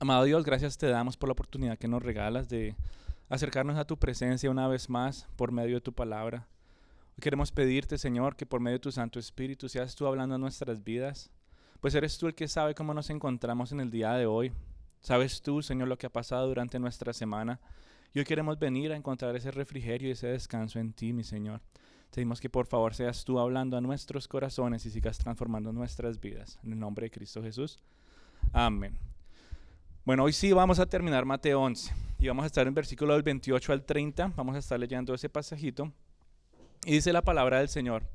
Amado Dios, gracias te damos por la oportunidad que nos regalas de acercarnos a tu presencia una vez más por medio de tu palabra. Hoy queremos pedirte, Señor, que por medio de tu Santo Espíritu seas tú hablando a nuestras vidas, pues eres tú el que sabe cómo nos encontramos en el día de hoy. Sabes tú, Señor, lo que ha pasado durante nuestra semana. Y hoy queremos venir a encontrar ese refrigerio y ese descanso en ti, mi Señor. Te pedimos que por favor seas tú hablando a nuestros corazones y sigas transformando nuestras vidas. En el nombre de Cristo Jesús. Amén. Bueno, hoy sí vamos a terminar Mateo 11 y vamos a estar en versículo del 28 al 30. Vamos a estar leyendo ese pasajito. Y dice la palabra del Señor: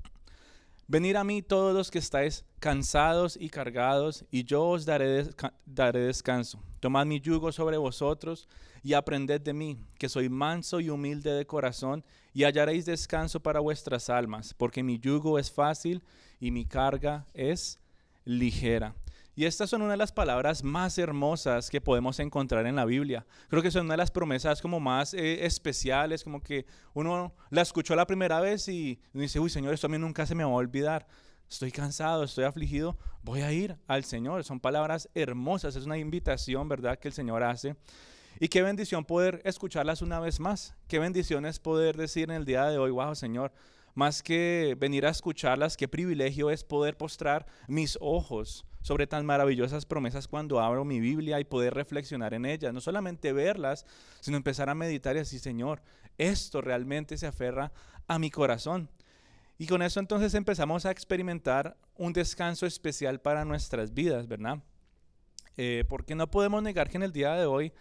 Venid a mí todos los que estáis cansados y cargados, y yo os daré descanso. Tomad mi yugo sobre vosotros y aprended de mí, que soy manso y humilde de corazón, y hallaréis descanso para vuestras almas, porque mi yugo es fácil y mi carga es ligera. Y estas son una de las palabras más hermosas que podemos encontrar en la Biblia. Creo que son una de las promesas como más especiales, como que uno la escuchó la primera vez y dice, uy Señor, esto a mí nunca se me va a olvidar. Estoy cansado, estoy afligido, voy a ir al Señor. Son palabras hermosas, es una invitación, ¿verdad?, que el Señor hace. Y qué bendición poder escucharlas una vez más. Qué bendición es poder decir en el día de hoy, wow Señor, más que venir a escucharlas, qué privilegio es poder postrar mis ojos sobre tan maravillosas promesas cuando abro mi Biblia y poder reflexionar en ellas. No solamente verlas, sino empezar a meditar y decir, Señor, esto realmente se aferra a mi corazón. Y con eso entonces empezamos a experimentar un descanso especial para nuestras vidas, ¿verdad? Porque no podemos negar que en el día de hoy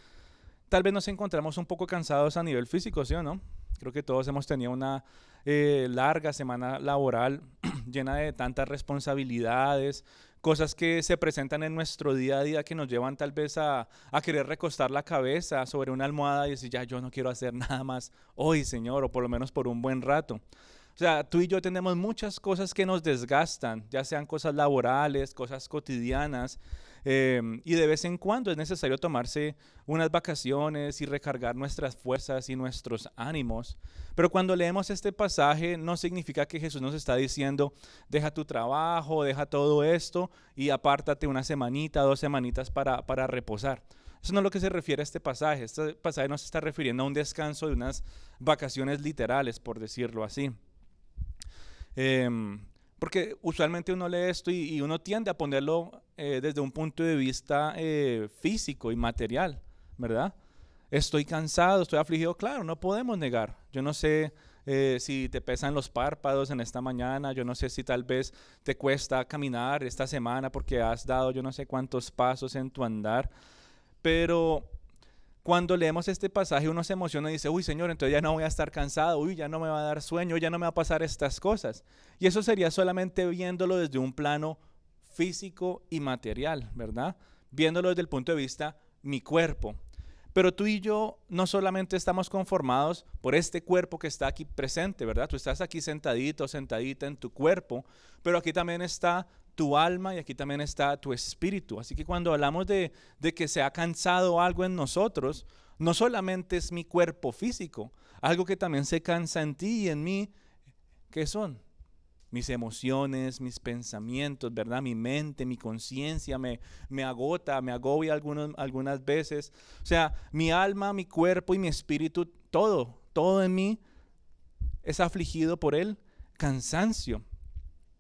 tal vez nos encontramos un poco cansados a nivel físico, ¿sí o no? Creo que todos hemos tenido una larga semana laboral llena de tantas responsabilidades, cosas que se presentan en nuestro día a día que nos llevan tal vez a querer recostar la cabeza sobre una almohada y decir, ya yo no quiero hacer nada más hoy, Señor, o por lo menos por un buen rato. O sea, tú y yo tenemos muchas cosas que nos desgastan, ya sean cosas laborales, cosas cotidianas, y de vez en cuando es necesario tomarse unas vacaciones y recargar nuestras fuerzas y nuestros ánimos. Pero cuando leemos este pasaje no significa que Jesús nos está diciendo, deja tu trabajo, deja todo esto y apártate una semanita, 2 semanitas para reposar. Eso no es lo que se refiere a este pasaje. Este pasaje no se está refiriendo a un descanso de unas vacaciones literales, por decirlo así. Porque usualmente uno lee esto y uno tiende a ponerlo desde un punto de vista físico y material, ¿verdad? Estoy cansado, estoy afligido, claro, no podemos negar. Yo no sé si te pesan los párpados en esta mañana, yo no sé si tal vez te cuesta caminar esta semana porque has dado yo no sé cuántos pasos en tu andar, pero cuando leemos este pasaje uno se emociona y dice, uy Señor, entonces ya no voy a estar cansado, uy, ya no me va a dar sueño, ya no me va a pasar estas cosas. Y eso sería solamente viéndolo desde un plano físico y material, ¿verdad? Viéndolo desde el punto de vista mi cuerpo. Pero tú y yo no solamente estamos conformados por este cuerpo que está aquí presente, ¿verdad? Tú estás aquí sentadito, sentadita en tu cuerpo, pero aquí también está tu alma y aquí también está tu espíritu. Así que cuando hablamos de que se ha cansado algo en nosotros, no solamente es mi cuerpo físico, algo que también se cansa en ti y en mí, ¿qué son? Mis emociones, mis pensamientos, ¿verdad? Mi mente, mi conciencia me agota, me agobia algunas veces. O sea, mi alma, mi cuerpo y mi espíritu, todo en mí es afligido por el cansancio.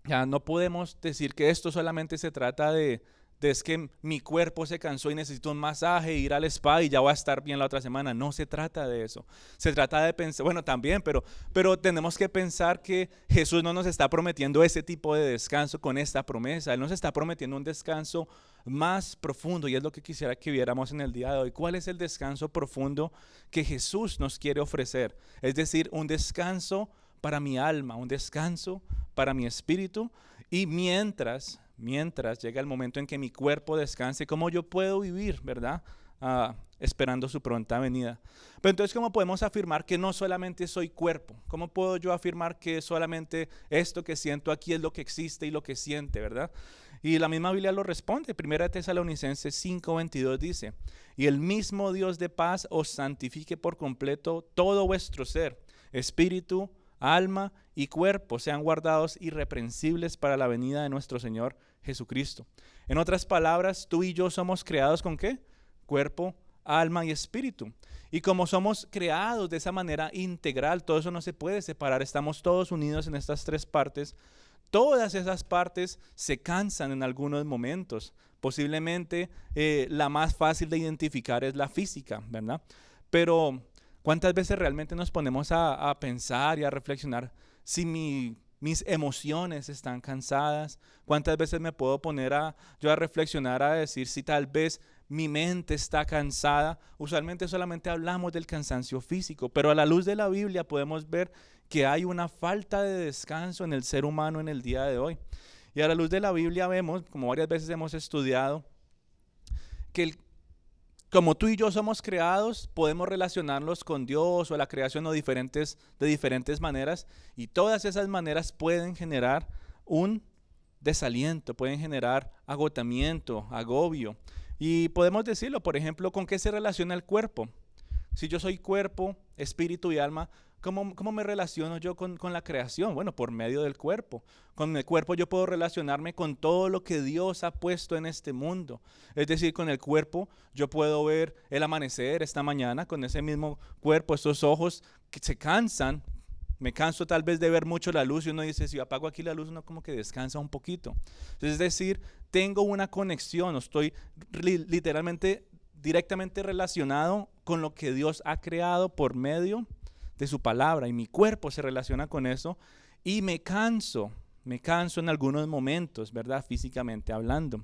Ya no podemos decir que esto solamente se trata de es que mi cuerpo se cansó y necesito un masaje, ir al spa y ya voy a estar bien la otra semana. No se trata de eso. Se trata de pensar, bueno, también, pero tenemos que pensar que Jesús no nos está prometiendo ese tipo de descanso con esta promesa. Él nos está prometiendo un descanso más profundo y es lo que quisiera que viéramos en el día de hoy. ¿Cuál es el descanso profundo que Jesús nos quiere ofrecer? Es decir, un descanso para mi alma, un descanso para mi espíritu y mientras llega el momento en que mi cuerpo descanse, ¿cómo yo puedo vivir, verdad? Esperando su pronta venida. Pero entonces, ¿cómo podemos afirmar que no solamente soy cuerpo? ¿Cómo puedo yo afirmar que solamente esto que siento aquí es lo que existe y lo que siente, verdad? Y la misma Biblia lo responde. Primera Tesalonicenses 5:22 dice, y el mismo Dios de paz os santifique por completo todo vuestro ser, espíritu, alma y cuerpo sean guardados irreprensibles para la venida de nuestro Señor Jesucristo. En otras palabras, tú y yo somos creados ¿con qué? cuerpo, alma y espíritu. Y como somos creados de esa manera integral, todo eso no se puede separar, estamos todos unidos en estas tres partes. Todas esas partes se cansan en algunos momentos. Posiblemente la más fácil de identificar es la física, ¿verdad? Pero ¿cuántas veces realmente nos ponemos a pensar y a reflexionar si mis emociones están cansadas? ¿Cuántas veces me puedo poner yo a reflexionar, a decir si tal vez mi mente está cansada? Usualmente solamente hablamos del cansancio físico, pero a la luz de la Biblia podemos ver que hay una falta de descanso en el ser humano en el día de hoy. Y a la luz de la Biblia vemos, como varias veces hemos estudiado, que como tú y yo somos creados, podemos relacionarnos con Dios o la creación de diferentes maneras, y todas esas maneras pueden generar un desaliento, pueden generar agotamiento, agobio. Y podemos decirlo, por ejemplo, ¿con qué se relaciona el cuerpo? Si yo soy cuerpo, espíritu y alma, ¿cómo me relaciono yo con la creación? Bueno, por medio del cuerpo. Con el cuerpo yo puedo relacionarme con todo lo que Dios ha puesto en este mundo. Es decir, con el cuerpo yo puedo ver el amanecer esta mañana, con ese mismo cuerpo, estos ojos que se cansan. Me canso tal vez de ver mucho la luz y uno dice, si apago aquí la luz, uno como que descansa un poquito. Entonces, es decir, tengo una conexión, estoy literalmente, directamente relacionado con lo que Dios ha creado por medio de su palabra, y mi cuerpo se relaciona con eso, y me canso en algunos momentos, ¿verdad? Físicamente hablando.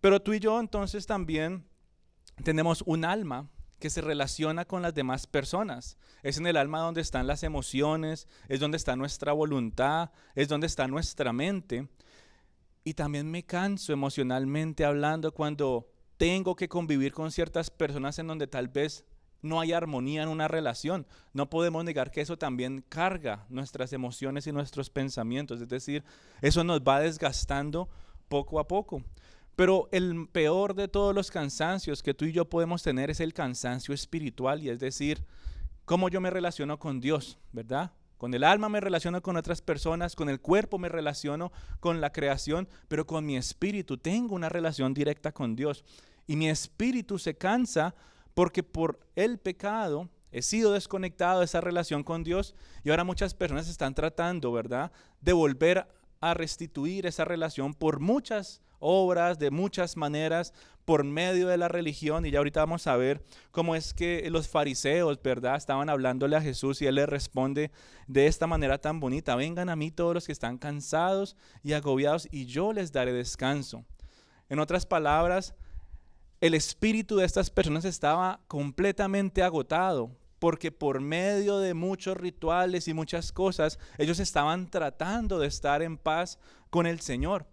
Pero tú y yo entonces también tenemos un alma que se relaciona con las demás personas. Es en el alma donde están las emociones, es donde está nuestra voluntad, es donde está nuestra mente. Y también me canso emocionalmente hablando cuando tengo que convivir con ciertas personas en donde tal vez no hay armonía en una relación. No podemos negar que eso también carga nuestras emociones y nuestros pensamientos. Es decir, eso nos va desgastando poco a poco. Pero el peor de todos los cansancios que tú y yo podemos tener es el cansancio espiritual, y es decir, cómo yo me relaciono con Dios, ¿verdad? Con el alma me relaciono con otras personas, con el cuerpo me relaciono con la creación, pero con mi espíritu tengo una relación directa con Dios. Y mi espíritu se cansa porque por el pecado he sido desconectado de esa relación con Dios, y ahora muchas personas están tratando, ¿verdad?, de volver a restituir esa relación por muchas obras, de muchas maneras, por medio de la religión. Y ya ahorita vamos a ver cómo es que los fariseos, ¿verdad?, estaban hablándole a Jesús, y Él les responde de esta manera tan bonita: vengan a mí todos los que están cansados y agobiados, y yo les daré descanso. En otras palabras, el espíritu de estas personas estaba completamente agotado, porque por medio de muchos rituales y muchas cosas, ellos estaban tratando de estar en paz con el Señor.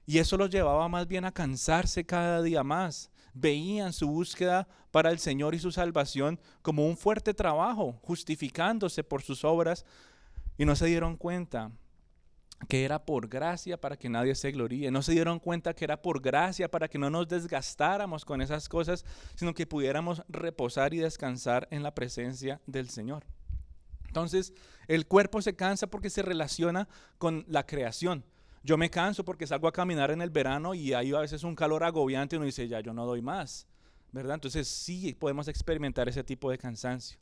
Y eso los llevaba más bien a cansarse cada día más. Veían su búsqueda para el Señor y su salvación como un fuerte trabajo, justificándose por sus obras, y no se dieron cuenta que era por gracia para que nadie se gloríe. No se dieron cuenta que era por gracia para que no nos desgastáramos con esas cosas, sino que pudiéramos reposar y descansar en la presencia del Señor. Entonces, el cuerpo se cansa porque se relaciona con la creación. Yo me canso porque salgo a caminar en el verano y hay a veces un calor agobiante y uno dice, ya yo no doy más, ¿verdad? Entonces sí podemos experimentar ese tipo de cansancio.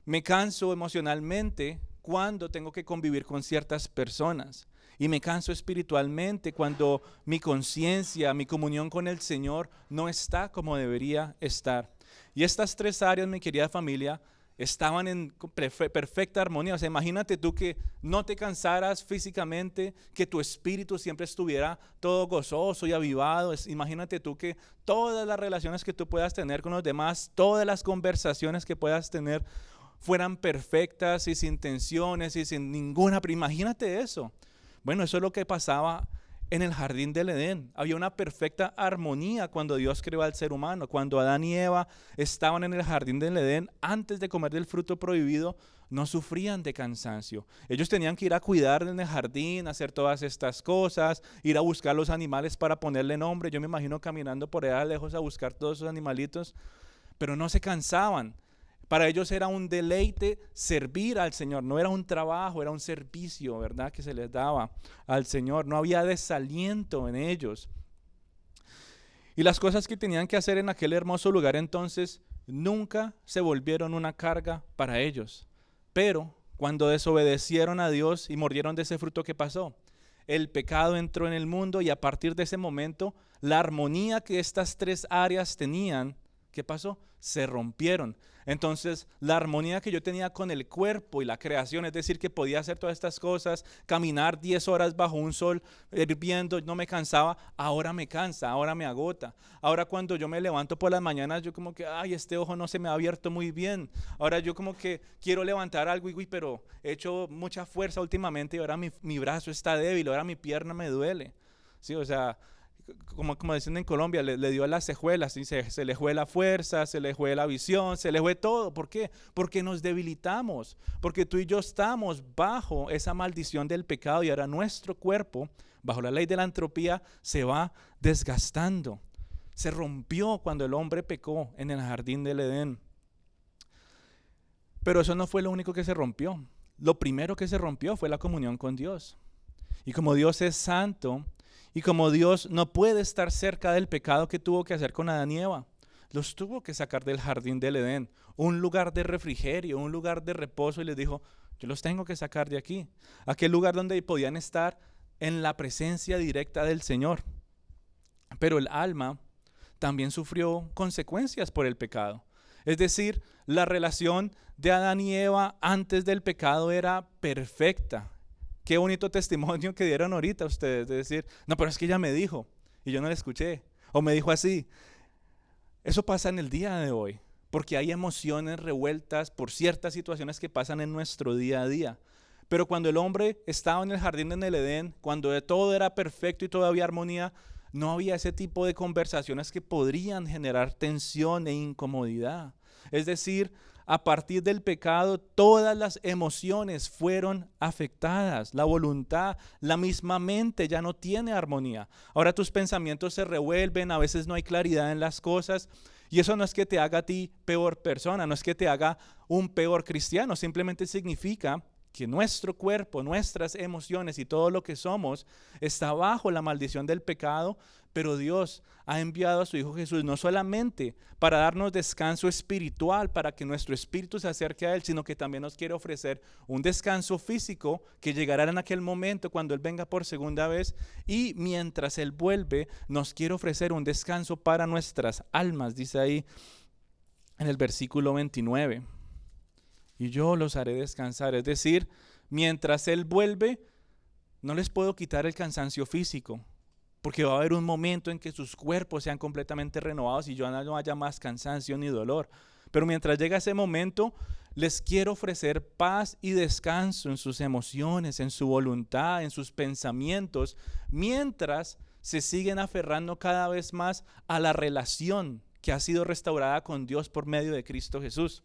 Me canso emocionalmente cuando tengo que convivir con ciertas personas, y me canso espiritualmente cuando mi conciencia, mi comunión con el Señor no está como debería estar. Y estas tres áreas, mi querida familia, estaban en perfecta armonía. O sea, imagínate tú que no te cansaras físicamente, que tu espíritu siempre estuviera todo gozoso y avivado. Imagínate tú que todas las relaciones que tú puedas tener con los demás, todas las conversaciones que puedas tener, fueran perfectas y sin tensiones y sin ninguna. Pero imagínate eso. Bueno, eso es lo que pasaba en el jardín del Edén. Había una perfecta armonía cuando Dios creó al ser humano. Cuando Adán y Eva estaban en el jardín del Edén, antes de comer del fruto prohibido, no sufrían de cansancio. Ellos tenían que ir a cuidar en el jardín, hacer todas estas cosas, ir a buscar los animales para ponerle nombre. Yo me imagino caminando por allá lejos a buscar todos esos animalitos, pero no se cansaban. Para ellos era un deleite servir al Señor, no era un trabajo, era un servicio, ¿verdad?, que se les daba al Señor. No había desaliento en ellos. Y las cosas que tenían que hacer en aquel hermoso lugar entonces nunca se volvieron una carga para ellos. Pero cuando desobedecieron a Dios y mordieron de ese fruto, ¿qué pasó? El pecado entró en el mundo y a partir de ese momento la armonía que estas tres áreas tenían, ¿qué pasó? Se rompieron. Entonces la armonía que yo tenía con el cuerpo y la creación, es decir, que podía hacer todas estas cosas, caminar 10 horas bajo un sol hirviendo, no me cansaba, ahora me cansa, ahora me agota. Ahora cuando yo me levanto por las mañanas, yo como que, ay, este ojo no se me ha abierto muy bien. Ahora yo como que quiero levantar algo, pero he hecho mucha fuerza últimamente y ahora mi brazo está débil, ahora mi pierna me duele. Sí, o sea, como dicen en Colombia, le dio a las cejuelas, ¿sí? Se le fue la fuerza, se le fue la visión, se le fue todo. ¿Por qué? Porque nos debilitamos, porque tú y yo estamos bajo esa maldición del pecado y ahora nuestro cuerpo, bajo la ley de la entropía, se va desgastando. Se rompió cuando el hombre pecó en el jardín del Edén. Pero eso no fue lo único que se rompió. Lo primero que se rompió fue la comunión con Dios. Y como Dios es santo, y como Dios no puede estar cerca del pecado que tuvo que hacer con Adán y Eva, los tuvo que sacar del jardín del Edén, un lugar de refrigerio, un lugar de reposo, y les dijo, yo los tengo que sacar de aquí, aquel lugar donde podían estar en la presencia directa del Señor. Pero el alma también sufrió consecuencias por el pecado. Es decir, la relación de Adán y Eva antes del pecado era perfecta. Qué bonito testimonio que dieron ahorita ustedes, de decir, no, pero es que ella me dijo y yo no la escuché, o me dijo así. Eso pasa en el día de hoy, porque hay emociones revueltas por ciertas situaciones que pasan en nuestro día a día. Pero cuando el hombre estaba en el jardín en el Edén, cuando todo era perfecto y todo había armonía, no había ese tipo de conversaciones que podrían generar tensión e incomodidad. Es decir, a partir del pecado, todas las emociones fueron afectadas. La voluntad, la misma mente ya no tiene armonía. Ahora tus pensamientos se revuelven, a veces no hay claridad en las cosas. Y eso no es que te haga a ti peor persona, no es que te haga un peor cristiano, simplemente significa que nuestro cuerpo, nuestras emociones y todo lo que somos está bajo la maldición del pecado, pero Dios ha enviado a su Hijo Jesús no solamente para darnos descanso espiritual, para que nuestro espíritu se acerque a Él, sino que también nos quiere ofrecer un descanso físico que llegará en aquel momento cuando Él venga por segunda vez, y mientras Él vuelve nos quiere ofrecer un descanso para nuestras almas, dice ahí en el versículo 29. Y yo los haré descansar. Es decir, mientras Él vuelve, no les puedo quitar el cansancio físico, porque va a haber un momento en que sus cuerpos sean completamente renovados y ya no haya más cansancio ni dolor. Pero mientras llega ese momento, les quiero ofrecer paz y descanso en sus emociones, en su voluntad, en sus pensamientos, mientras se siguen aferrando cada vez más a la relación que ha sido restaurada con Dios por medio de Cristo Jesús.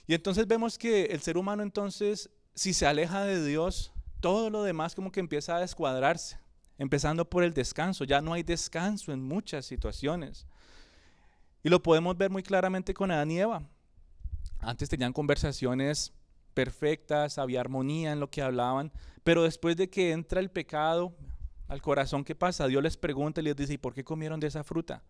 Y entonces vemos que el ser humano entonces, si se aleja de Dios, todo lo demás como que empieza a descuadrarse, empezando por el descanso. Ya no hay descanso en muchas situaciones. Y lo podemos ver muy claramente con Adán y Eva. Antes tenían conversaciones perfectas, había armonía en lo que hablaban, pero después de que entra el pecado al corazón, ¿qué pasa? Dios les pregunta y les dice, ¿y por qué comieron de esa fruta?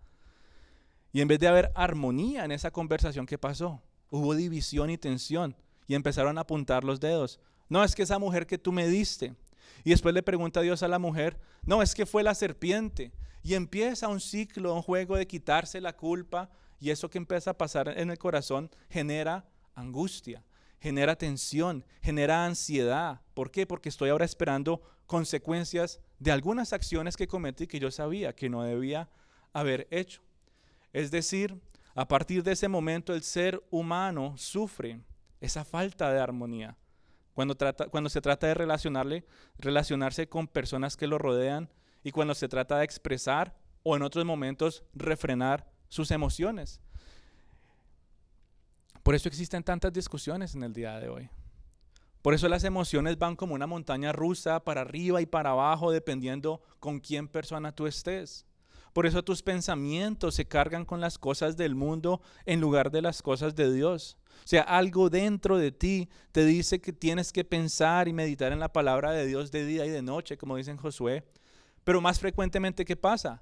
Y en vez de haber armonía en esa conversación, ¿qué pasó? Hubo división y tensión y empezaron a apuntar los dedos. No, es que esa mujer que tú me diste. Y después le pregunta a Dios a la mujer, no, es que fue la serpiente. Y empieza un ciclo, un juego de quitarse la culpa, y eso que empieza a pasar en el corazón genera angustia, genera tensión, genera ansiedad. ¿Por qué? Porque estoy ahora esperando consecuencias de algunas acciones que cometí que yo sabía que no debía haber hecho. Es decir, a partir de ese momento el ser humano sufre esa falta de armonía. Cuando se trata de relacionarse con personas que lo rodean y cuando se trata de expresar o en otros momentos refrenar sus emociones. Por eso existen tantas discusiones en el día de hoy. Por eso las emociones van como una montaña rusa para arriba y para abajo dependiendo con quién persona tú estés. Por eso tus pensamientos se cargan con las cosas del mundo en lugar de las cosas de Dios. O sea, algo dentro de ti te dice que tienes que pensar y meditar en la palabra de Dios de día y de noche, como dice en Josué. Pero más frecuentemente, ¿qué pasa?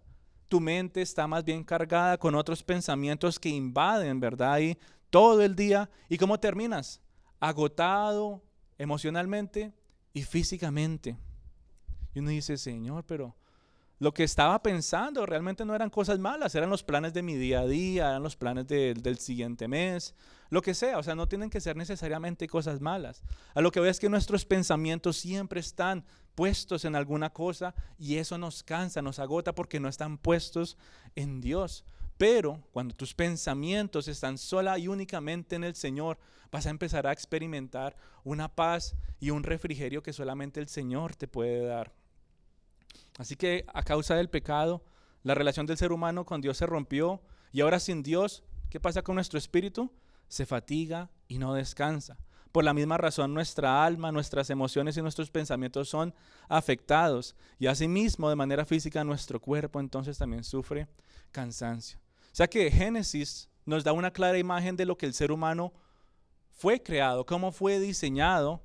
tu mente está más bien cargada con otros pensamientos que invaden, ¿verdad? Y todo el día. ¿Y cómo terminas? Agotado emocionalmente y físicamente. Y uno dice, Señor, pero lo que estaba pensando realmente no eran cosas malas, eran los planes de mi día a día, eran los planes del siguiente mes, lo que sea. O sea, no tienen que ser necesariamente cosas malas. A lo que veo es que nuestros pensamientos siempre están puestos en alguna cosa y eso nos cansa, nos agota porque no están puestos en Dios. Pero cuando tus pensamientos están sola y únicamente en el Señor, vas a empezar a experimentar una paz y un refrigerio que solamente el Señor te puede dar. Así que a causa del pecado, la relación del ser humano con Dios se rompió y ahora sin Dios, ¿qué pasa con nuestro espíritu? Se fatiga y no descansa. Por la misma razón, nuestra alma, nuestras emociones y nuestros pensamientos son afectados y asimismo de manera física nuestro cuerpo entonces también sufre cansancio. O sea que Génesis nos da una clara imagen de lo que el ser humano fue creado, cómo fue diseñado,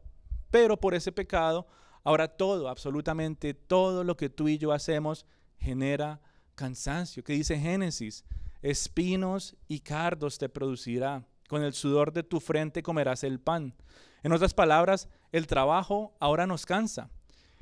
pero por ese pecado ahora todo, absolutamente todo lo que tú y yo hacemos genera cansancio. ¿Qué dice Génesis? Espinos y cardos te producirá. Con el sudor de tu frente comerás el pan. En otras palabras, el trabajo ahora nos cansa.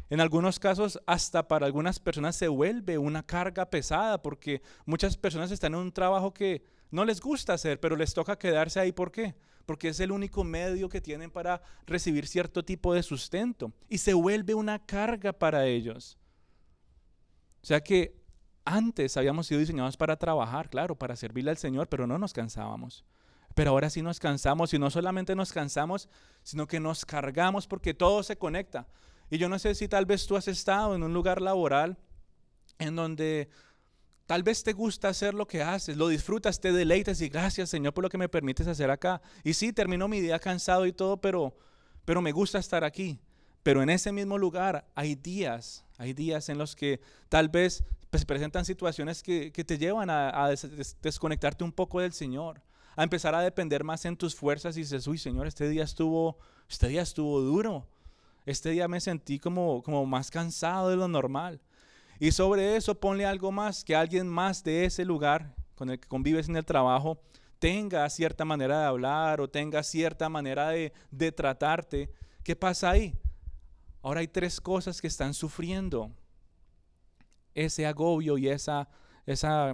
En algunos casos, hasta para algunas personas se vuelve una carga pesada porque muchas personas están en un trabajo que no les gusta hacer, pero les toca quedarse ahí. ¿Por qué? Porque es el único medio que tienen para recibir cierto tipo de sustento y se vuelve una carga para ellos. O sea que antes habíamos sido diseñados para trabajar, claro, para servirle al Señor, pero no nos cansábamos. Pero ahora sí nos cansamos y no solamente nos cansamos, sino que nos cargamos porque todo se conecta. Y yo no sé si tal vez tú has estado en un lugar laboral en donde tal vez te gusta hacer lo que haces, lo disfrutas, te deleitas y gracias Señor por lo que me permites hacer acá. Y sí, termino mi día cansado y todo, pero me gusta estar aquí. Pero en ese mismo lugar hay días en los que tal vez pues, presentan situaciones que te llevan a desconectarte un poco del Señor, a empezar a depender más en tus fuerzas y dices, uy Señor, este día estuvo duro, este día me sentí como más cansado de lo normal. Y sobre eso ponle algo más, que alguien más de ese lugar con el que convives en el trabajo tenga cierta manera de hablar o tenga cierta manera de tratarte. ¿Qué pasa ahí? Ahora hay tres cosas que están sufriendo ese agobio y esa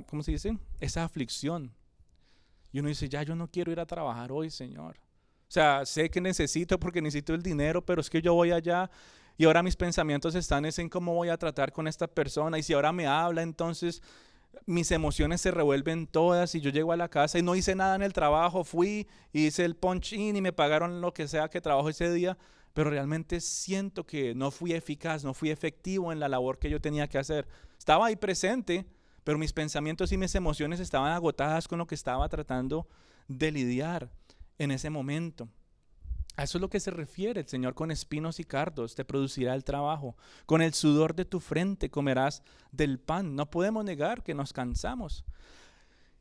¿cómo se dice? Esa aflicción. Y uno dice, ya yo no quiero ir a trabajar hoy, Señor. O sea, sé que necesito porque necesito el dinero, pero es que yo voy allá y ahora mis pensamientos están en cómo voy a tratar con esta persona. Y si ahora me habla, entonces mis emociones se revuelven todas y yo llego a la casa y no hice nada en el trabajo. Fui y hice el punch-in y me pagaron lo que sea que trabajo ese día, pero realmente siento que no fui eficaz, no fui efectivo en la labor que yo tenía que hacer. Estaba ahí presente, pero mis pensamientos y mis emociones estaban agotadas con lo que estaba tratando de lidiar en ese momento. A eso es lo que se refiere el Señor con espinos y cardos, te producirá el trabajo. Con el sudor de tu frente comerás del pan. No podemos negar que nos cansamos.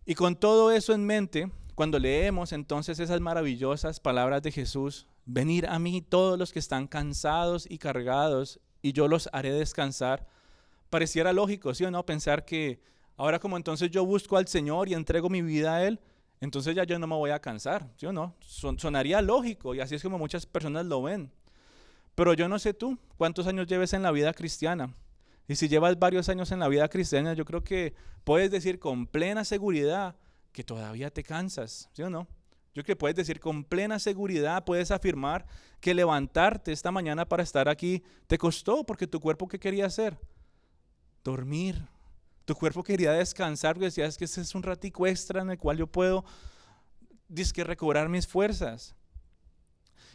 Y con todo eso en mente, cuando leemos entonces esas maravillosas palabras de Jesús, venid a mí todos los que están cansados y cargados, y yo los haré descansar, pareciera lógico, ¿sí o no? Pensar que ahora como entonces yo busco al Señor y entrego mi vida a Él, entonces ya yo no me voy a cansar, ¿sí o no? Sonaría lógico y así es como muchas personas lo ven. Pero yo no sé tú, cuántos años lleves en la vida cristiana. Y si llevas varios años en la vida cristiana, yo creo que puedes decir con plena seguridad que todavía te cansas, ¿sí o no? Yo creo que puedes decir con plena seguridad, puedes afirmar que levantarte esta mañana para estar aquí te costó porque tu cuerpo, ¿qué quería hacer? Dormir. Tu cuerpo quería descansar porque decías que ese es un ratico extra en el cual yo puedo recobrar mis fuerzas.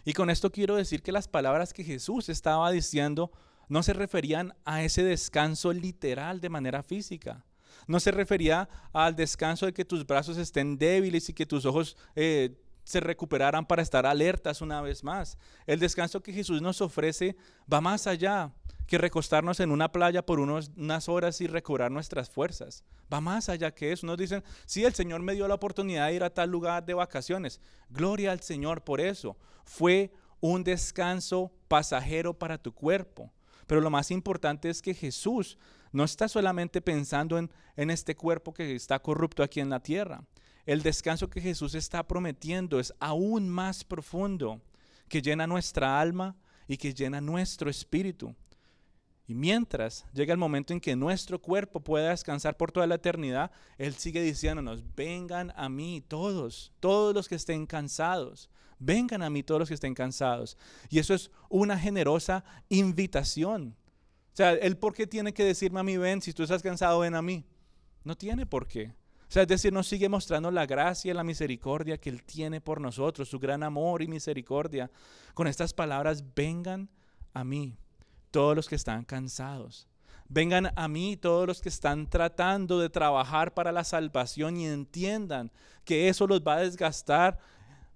Y con esto quiero decir que las palabras que Jesús estaba diciendo no se referían a ese descanso literal de manera física. No se refería al descanso de que tus brazos estén débiles y que tus ojos se recuperaran para estar alertas una vez más. El descanso que Jesús nos ofrece va más allá que recostarnos en una playa por unas horas y recobrar nuestras fuerzas. Va más allá que eso. Nos dicen, sí, el Señor me dio la oportunidad de ir a tal lugar de vacaciones. Gloria al Señor por eso. Fue un descanso pasajero para tu cuerpo. Pero lo más importante es que Jesús No está solamente pensando en este cuerpo que está corrupto aquí en la tierra. El descanso que Jesús está prometiendo es aún más profundo, que llena nuestra alma y que llena nuestro espíritu. Y mientras llega el momento en que nuestro cuerpo pueda descansar por toda la eternidad, Él sigue diciéndonos, vengan a mí todos los que estén cansados. Vengan a mí todos los que estén cansados. Y eso es una generosa invitación. O sea, Él ¿por qué tiene que decirme a mí, ven, si tú estás cansado, ven a mí? No tiene por qué. O sea, es decir, nos sigue mostrando la gracia y la misericordia que Él tiene por nosotros, su gran amor y misericordia. Con estas palabras, vengan a mí todos los que están cansados. Vengan a mí todos los que están tratando de trabajar para la salvación y entiendan que eso los va a desgastar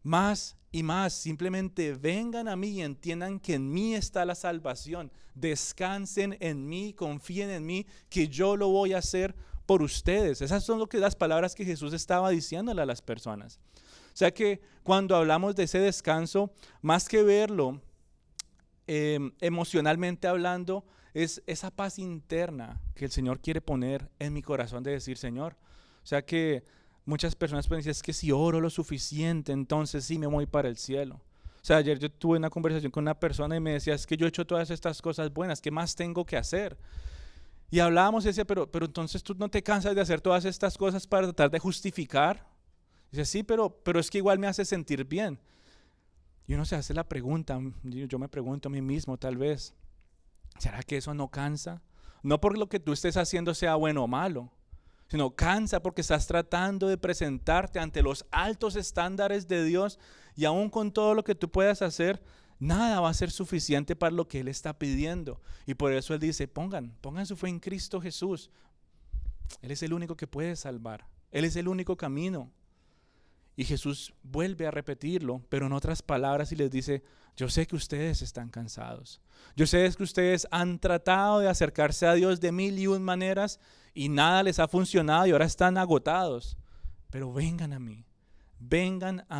más y más. Simplemente vengan a mí y entiendan que en mí está la salvación. Descansen en mí, confíen en mí, que yo lo voy a hacer por ustedes. Esas son las palabras que Jesús estaba diciéndole a las personas. O sea que cuando hablamos de ese descanso, más que verlo emocionalmente hablando, es esa paz interna que el Señor quiere poner en mi corazón de decir, Señor, o sea que muchas personas pueden decir, es que si oro lo suficiente, entonces sí me voy para el cielo. O sea, ayer yo tuve una conversación con una persona y me decía, es que yo he hecho todas estas cosas buenas, ¿qué más tengo que hacer? Y hablábamos y decía, pero entonces tú no te cansas de hacer todas estas cosas para tratar de justificar. Y dice, sí, pero es que igual me hace sentir bien. Y uno se hace la pregunta, yo me pregunto a mí mismo tal vez, ¿será que eso no cansa? No por lo que tú estés haciendo sea bueno o malo, sino cansa porque estás tratando de presentarte ante los altos estándares de Dios y aún con todo lo que tú puedas hacer, nada va a ser suficiente para lo que Él está pidiendo. Y por eso Él dice, pongan su fe en Cristo Jesús. Él es el único que puede salvar, Él es el único camino. Y Jesús vuelve a repetirlo, pero en otras palabras, y les dice, yo sé que ustedes están cansados. Yo sé que ustedes han tratado de acercarse a Dios de 1001 maneras y nada les ha funcionado y ahora están agotados. Pero vengan a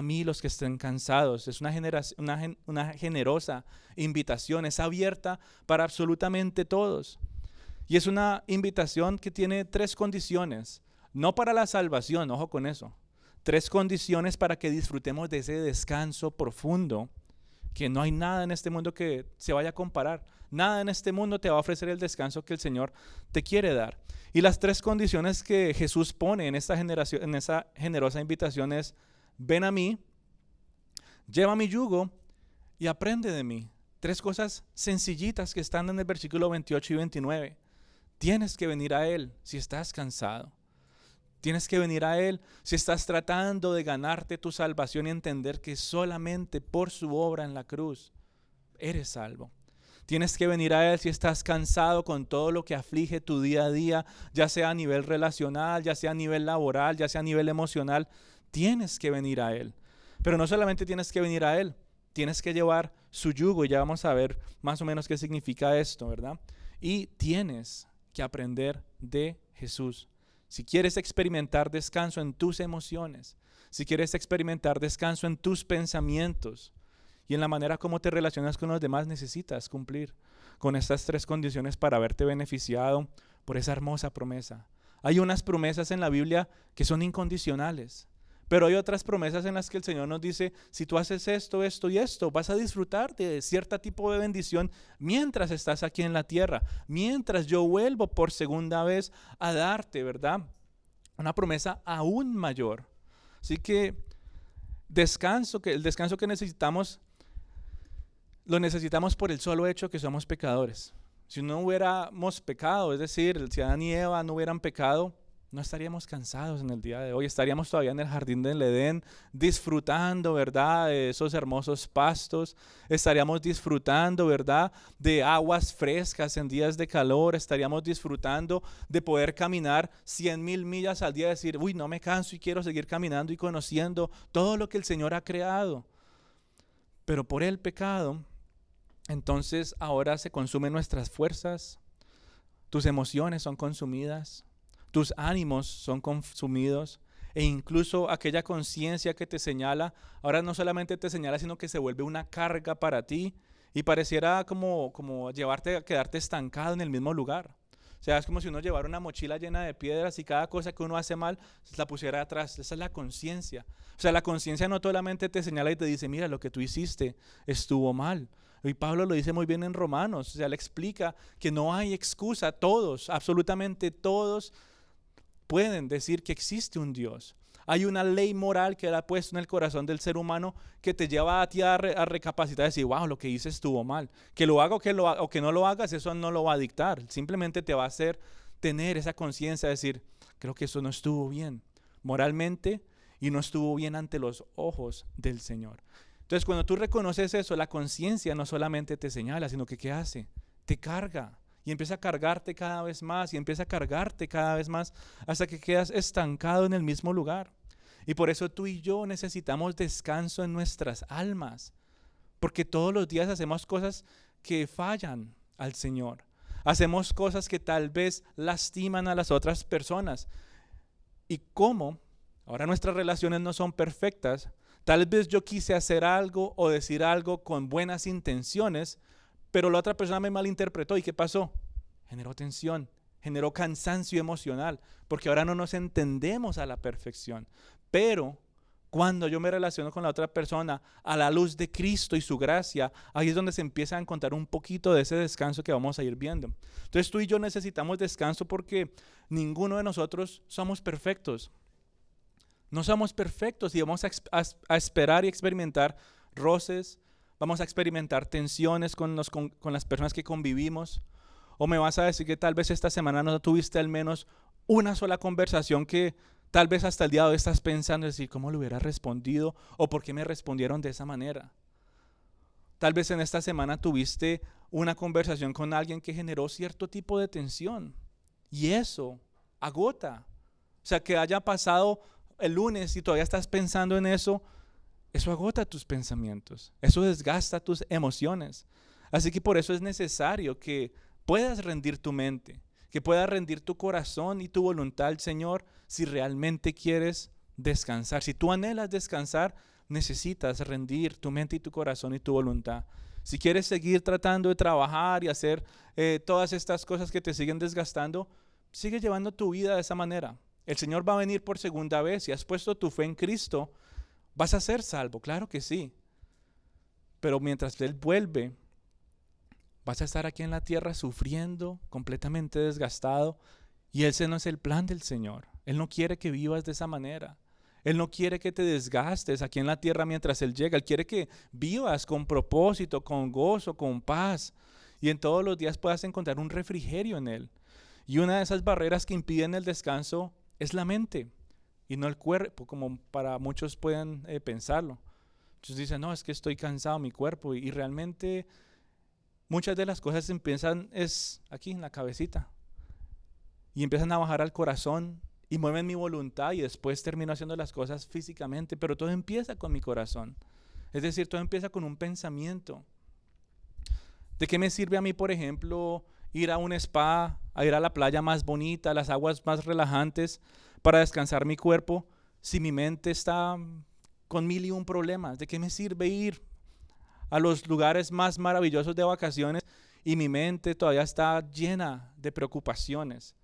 mí los que estén cansados. Es una generosa invitación, es abierta para absolutamente todos. Y es una invitación que tiene 3 condiciones, no para la salvación, ojo con eso. 3 condiciones para que disfrutemos de ese descanso profundo, que no hay nada en este mundo que se vaya a comparar. Nada en este mundo te va a ofrecer el descanso que el Señor te quiere dar. Y las 3 condiciones que Jesús pone en esa generosa invitación es, ven a mí, lleva mi yugo y aprende de mí. 3 cosas sencillitas que están en el versículo 28 y 29. Tienes que venir a Él si estás cansado. Tienes que venir a Él si estás tratando de ganarte tu salvación y entender que solamente por su obra en la cruz eres salvo. Tienes que venir a Él si estás cansado con todo lo que aflige tu día a día, ya sea a nivel relacional, ya sea a nivel laboral, ya sea a nivel emocional. Tienes que venir a Él. Pero no solamente tienes que venir a Él, tienes que llevar su yugo y ya vamos a ver más o menos qué significa esto, ¿verdad? Y tienes que aprender de Jesús. Si quieres experimentar descanso en tus emociones, si quieres experimentar descanso en tus pensamientos y en la manera como te relacionas con los demás, necesitas cumplir con estas 3 condiciones para verte beneficiado por esa hermosa promesa. Hay unas promesas en la Biblia que son incondicionales, pero hay otras promesas en las que el Señor nos dice, si tú haces esto, esto y esto, vas a disfrutar de cierto tipo de bendición mientras estás aquí en la tierra, mientras yo vuelvo por segunda vez a darte, ¿verdad? Una promesa aún mayor. Así que el descanso que necesitamos, lo necesitamos por el solo hecho que somos pecadores. Si no hubiéramos pecado, es decir, si Adán y Eva no hubieran pecado, no estaríamos cansados en el día de hoy, estaríamos todavía en el jardín del Edén disfrutando, ¿verdad?, de esos hermosos pastos, estaríamos disfrutando, ¿verdad?, de aguas frescas en días de calor, estaríamos disfrutando de poder caminar 100,000 millas al día y decir, uy, no me canso y quiero seguir caminando y conociendo todo lo que el Señor ha creado. Pero por el pecado, entonces ahora se consumen nuestras fuerzas, tus emociones son consumidas, tus ánimos son consumidos e incluso aquella conciencia que te señala, ahora no solamente te señala, sino que se vuelve una carga para ti y pareciera como llevarte a quedarte estancado en el mismo lugar. O sea, es como si uno llevara una mochila llena de piedras y cada cosa que uno hace mal la pusiera atrás. Esa es la conciencia. O sea, la conciencia no solamente te señala y te dice, mira, lo que tú hiciste estuvo mal. Y Pablo lo dice muy bien en Romanos. O sea, le explica que no hay excusa. Todos, absolutamente todos, pueden decir que existe un Dios. Hay una ley moral que Él ha puesto en el corazón del ser humano que te lleva a ti a recapacitar y decir, wow, lo que hice estuvo mal. Que lo haga o que no lo hagas, eso no lo va a dictar. Simplemente te va a hacer tener esa conciencia de decir, creo que eso no estuvo bien moralmente y no estuvo bien ante los ojos del Señor. Entonces, cuando tú reconoces eso, la conciencia no solamente te señala, sino que ¿qué hace? Te carga. Y empieza a cargarte cada vez más y empieza a cargarte cada vez más hasta que quedas estancado en el mismo lugar. Y por eso tú y yo necesitamos descanso en nuestras almas, porque todos los días hacemos cosas que fallan al Señor. Hacemos cosas que tal vez lastiman a las otras personas. Y como ahora nuestras relaciones no son perfectas, tal vez yo quise hacer algo o decir algo con buenas intenciones, pero la otra persona me malinterpretó. ¿Y qué pasó? Generó tensión, generó cansancio emocional, porque ahora no nos entendemos a la perfección. Pero cuando yo me relaciono con la otra persona a la luz de Cristo y su gracia, ahí es donde se empieza a encontrar un poquito de ese descanso que vamos a ir viendo. Entonces tú y yo necesitamos descanso porque ninguno de nosotros somos perfectos. No somos perfectos y vamos a esperar y experimentar roces. Vamos a experimentar tensiones con las personas que convivimos. O me vas a decir que tal vez esta semana no tuviste al menos una sola conversación que tal vez hasta el día de hoy estás pensando, decir, ¿cómo le hubiera respondido? ¿O por qué me respondieron de esa manera? Tal vez en esta semana tuviste una conversación con alguien que generó cierto tipo de tensión. Y eso agota. O sea, que haya pasado el lunes y todavía estás pensando en eso, eso agota tus pensamientos, eso desgasta tus emociones. Así que por eso es necesario que puedas rendir tu mente, que puedas rendir tu corazón y tu voluntad al Señor si realmente quieres descansar. Si tú anhelas descansar, necesitas rendir tu mente y tu corazón y tu voluntad. Si quieres seguir tratando de trabajar y hacer todas estas cosas que te siguen desgastando, sigue llevando tu vida de esa manera. El Señor va a venir por segunda vez. Si has puesto tu fe en Cristo, vas a ser salvo, claro que sí. Pero mientras Él vuelve, vas a estar aquí en la tierra sufriendo, completamente desgastado. Y ese no es el plan del Señor. Él no quiere que vivas de esa manera. Él no quiere que te desgastes aquí en la tierra mientras Él llega. Él quiere que vivas con propósito, con gozo, con paz. Y en todos los días puedas encontrar un refrigerio en Él. Y una de esas barreras que impiden el descanso es la mente y no el cuerpo, como para muchos pueden pensarlo. Entonces dicen, no, es que estoy cansado mi cuerpo y realmente muchas de las cosas empiezan es aquí en la cabecita y empiezan a bajar al corazón y mueven mi voluntad y después termino haciendo las cosas físicamente, pero todo empieza con mi corazón. Es decir, todo empieza con un pensamiento. ¿De qué me sirve a mí, por ejemplo, ir a un spa, a ir a la playa más bonita, a las aguas más relajantes para descansar mi cuerpo, si mi mente está con 1001 problemas? ¿De qué me sirve ir a los lugares más maravillosos de vacaciones y mi mente todavía está llena de preocupaciones?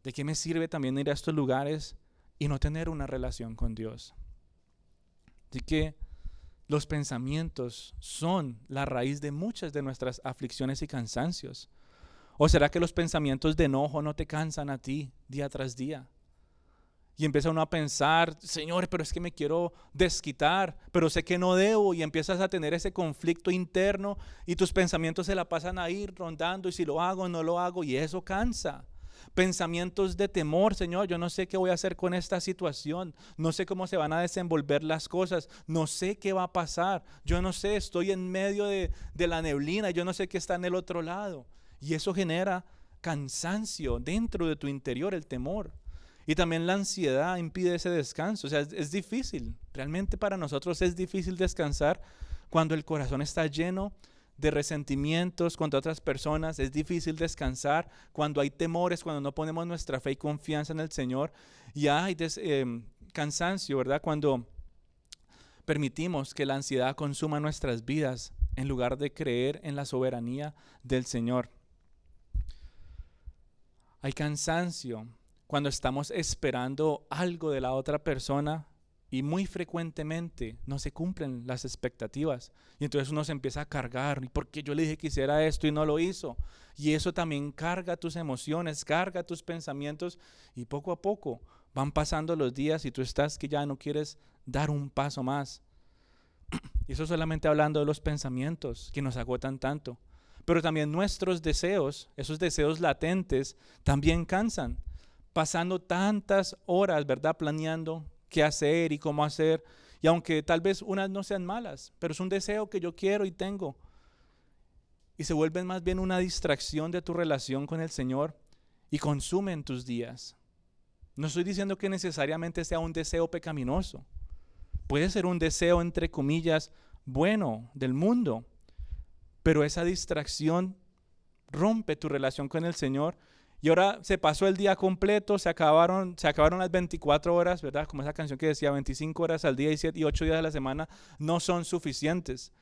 ¿De qué me sirve también ir a estos lugares y no tener una relación con Dios? Así que los pensamientos son la raíz de muchas de nuestras aflicciones y cansancios. ¿O será que los pensamientos de enojo no te cansan a ti día tras día? Y empieza uno a pensar, Señor, pero es que me quiero desquitar, pero sé que no debo, y empiezas a tener ese conflicto interno y tus pensamientos se la pasan ahí rondando y si lo hago o no lo hago, y eso cansa. Pensamientos de temor, Señor, yo no sé qué voy a hacer con esta situación, no sé cómo se van a desenvolver las cosas, no sé qué va a pasar, yo no sé, estoy en medio de la neblina, yo no sé qué está en el otro lado. Y eso genera cansancio dentro de tu interior, el temor. Y también la ansiedad impide ese descanso. O sea, es difícil. Realmente para nosotros es difícil descansar cuando el corazón está lleno de resentimientos contra otras personas. Es difícil descansar cuando hay temores, cuando no ponemos nuestra fe y confianza en el Señor. Y hay cansancio, ¿verdad? Cuando permitimos que la ansiedad consuma nuestras vidas en lugar de creer en la soberanía del Señor. Hay cansancio cuando estamos esperando algo de la otra persona y muy frecuentemente no se cumplen las expectativas. Y entonces uno se empieza a cargar. ¿Y por qué yo le dije que hiciera esto y no lo hizo? Y eso también carga tus emociones, carga tus pensamientos. Y poco a poco van pasando los días y tú estás que ya no quieres dar un paso más. Y eso solamente hablando de los pensamientos que nos agotan tanto. Pero también nuestros deseos, esos deseos latentes, también cansan. Pasando tantas horas, ¿verdad? Planeando qué hacer y cómo hacer. Y aunque tal vez unas no sean malas, pero es un deseo que yo quiero y tengo. Y se vuelven más bien una distracción de tu relación con el Señor y consumen tus días. No estoy diciendo que necesariamente sea un deseo pecaminoso. Puede ser un deseo, entre comillas, bueno del mundo. Pero esa distracción rompe tu relación con el Señor. Y ahora se pasó el día completo, se acabaron las 24 horas, ¿verdad? Como esa canción que decía 25 horas al día y 8 días a la semana no son suficientes.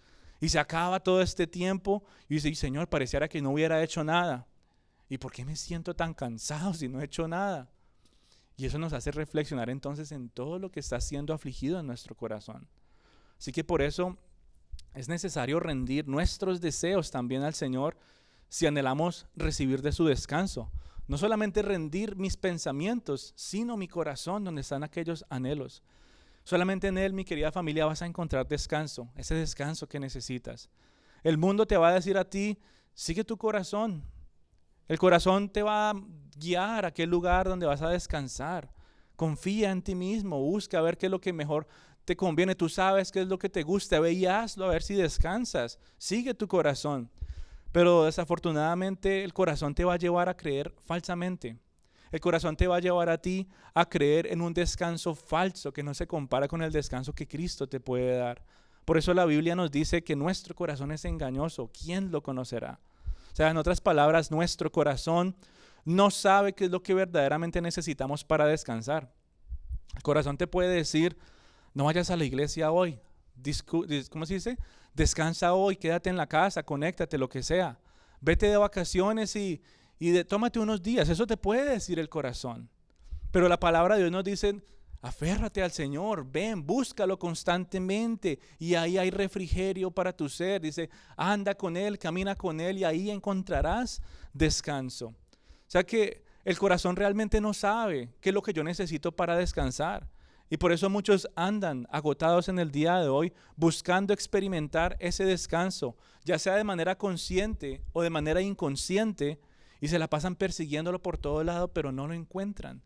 Y se acaba todo este tiempo y dice, Señor, pareciera que no hubiera hecho nada. ¿Y por qué me siento tan cansado si no he hecho nada? Y eso nos hace reflexionar entonces en todo lo que está siendo afligido en nuestro corazón. Así que por eso es necesario rendir nuestros deseos también al Señor si anhelamos recibir de su descanso. No solamente rendir mis pensamientos, sino mi corazón donde están aquellos anhelos. Solamente en Él, mi querida familia, vas a encontrar descanso, ese descanso que necesitas. El mundo te va a decir a ti, sigue tu corazón. El corazón te va a guiar a aquel lugar donde vas a descansar. Confía en ti mismo, busca a ver qué es lo que mejor te conviene. Tú sabes qué es lo que te gusta, ve y hazlo a ver si descansas. Sigue tu corazón. Pero desafortunadamente el corazón te va a llevar a creer falsamente. El corazón te va a llevar a ti a creer en un descanso falso que no se compara con el descanso que Cristo te puede dar. Por eso la Biblia nos dice que nuestro corazón es engañoso. ¿Quién lo conocerá? O sea, en otras palabras, nuestro corazón no sabe qué es lo que verdaderamente necesitamos para descansar. El corazón te puede decir, no vayas a la iglesia hoy. ¿Cómo se dice? Descansa hoy, quédate en la casa, conéctate, lo que sea. Vete de vacaciones y tómate unos días. Eso te puede decir el corazón. Pero la palabra de Dios nos dice, aférrate al Señor, ven, búscalo constantemente y ahí hay refrigerio para tu ser. Dice, anda con Él, camina con Él y ahí encontrarás descanso. O sea que el corazón realmente no sabe qué es lo que yo necesito para descansar. Y por eso muchos andan agotados en el día de hoy buscando experimentar ese descanso, ya sea de manera consciente o de manera inconsciente, y se la pasan persiguiéndolo por todo lado, pero no lo encuentran.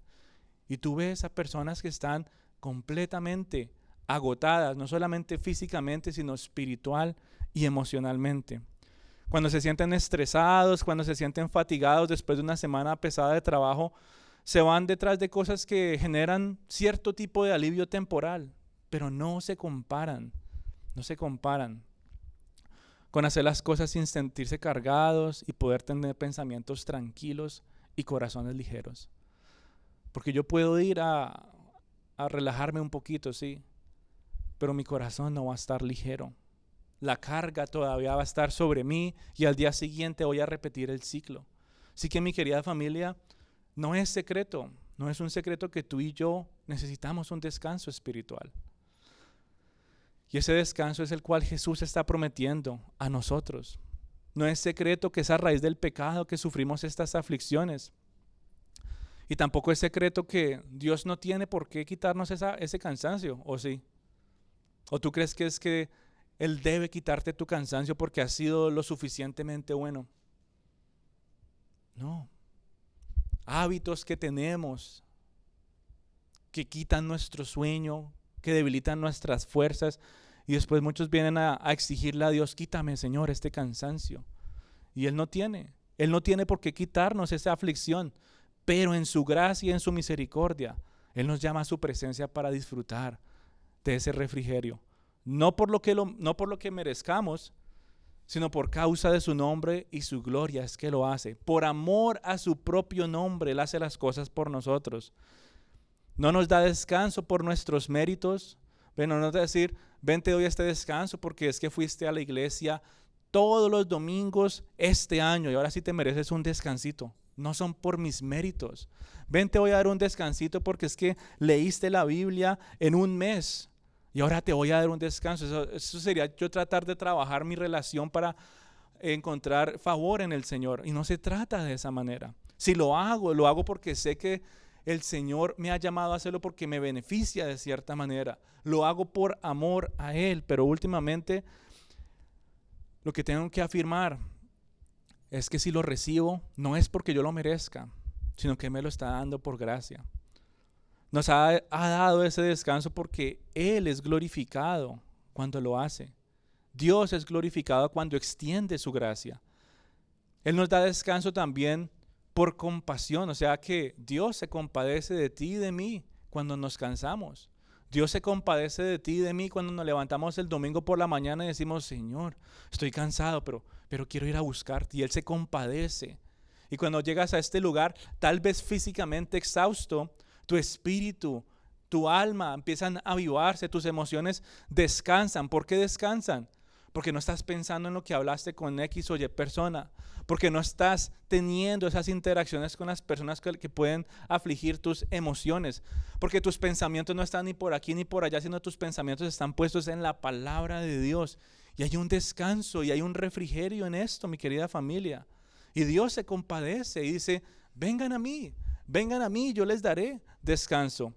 Y tú ves a personas que están completamente agotadas, no solamente físicamente, sino espiritual y emocionalmente. Cuando se sienten estresados, cuando se sienten fatigados después de una semana pesada de trabajo, se van detrás de cosas que generan cierto tipo de alivio temporal, pero no se comparan con hacer las cosas sin sentirse cargados y poder tener pensamientos tranquilos y corazones ligeros. Porque yo puedo ir a relajarme un poquito, sí, pero mi corazón no va a estar ligero. La carga todavía va a estar sobre mí y al día siguiente voy a repetir el ciclo. Así que mi querida familia, no es secreto, no es un secreto que tú y yo necesitamos un descanso espiritual. Y ese descanso es el cual Jesús está prometiendo a nosotros. No es secreto que es a raíz del pecado que sufrimos estas aflicciones. Y tampoco es secreto que Dios no tiene por qué quitarnos ese cansancio, ¿o sí? ¿O tú crees que es que Él debe quitarte tu cansancio porque has sido lo suficientemente bueno? No. Hábitos que tenemos que quitan nuestro sueño, que debilitan nuestras fuerzas, y después muchos vienen a exigirle a Dios, quítame, Señor, este cansancio. Y Él no tiene por qué quitarnos esa aflicción, pero en su gracia y en su misericordia, Él nos llama a su presencia para disfrutar de ese refrigerio. No por lo que merezcamos, sino por causa de su nombre y su gloria es que lo hace. Por amor a su propio nombre, Él hace las cosas por nosotros. No nos da descanso por nuestros méritos. No nos da decir, ven, te doy este descanso porque es que fuiste a la iglesia todos los domingos este año y ahora sí te mereces un descansito. no son por mis méritos. Ven, te voy a dar un descansito porque es que leíste la Biblia en un mes y ahora te voy a dar un descanso. Eso sería yo tratar de trabajar mi relación para encontrar favor en el Señor, y no se trata de esa manera. Si lo hago porque sé que el Señor me ha llamado a hacerlo porque me beneficia de cierta manera. Lo hago por amor a Él, pero últimamente lo que tengo que afirmar es que si lo recibo no es porque yo lo merezca, sino que me lo está dando por gracia. Nos ha dado ese descanso porque Él es glorificado cuando lo hace. Dios es glorificado cuando extiende su gracia. Él nos da descanso también por compasión, o sea que Dios se compadece de ti y de mí cuando nos cansamos. Dios se compadece de ti y de mí cuando nos levantamos el domingo por la mañana y decimos, Señor, estoy cansado, pero quiero ir a buscarte. Y Él se compadece. Y cuando llegas a este lugar, tal vez físicamente exhausto, tu espíritu, tu alma empiezan a avivarse, tus emociones descansan. ¿Por qué descansan? Porque no estás pensando en lo que hablaste con X o Y persona, porque no estás teniendo esas interacciones con las personas que pueden afligir tus emociones, porque tus pensamientos no están ni por aquí ni por allá, sino tus pensamientos están puestos en la palabra de Dios. Y hay un descanso y hay un refrigerio en esto, mi querida familia. Y Dios se compadece y dice, vengan a mí, yo les daré descanso.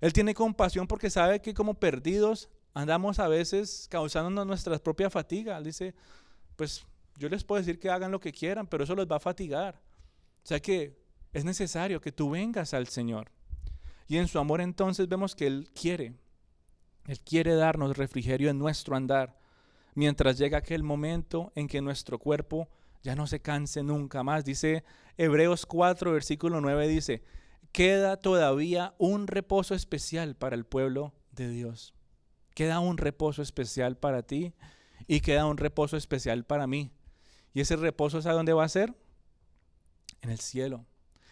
Él tiene compasión porque sabe que como perdidos andamos a veces causándonos nuestra propia fatiga. Él dice, pues yo les puedo decir que hagan lo que quieran, pero eso los va a fatigar. O sea que es necesario que tú vengas al Señor. Y en su amor entonces vemos que Él quiere darnos refrigerio en nuestro andar, mientras llega aquel momento en que nuestro cuerpo ya no se canse nunca más. Dice Hebreos 4, versículo 9, dice, queda todavía un reposo especial para el pueblo de Dios. Queda un reposo especial para ti y queda un reposo especial para mí. ¿Y ese reposo sabe dónde va a ser? En el cielo,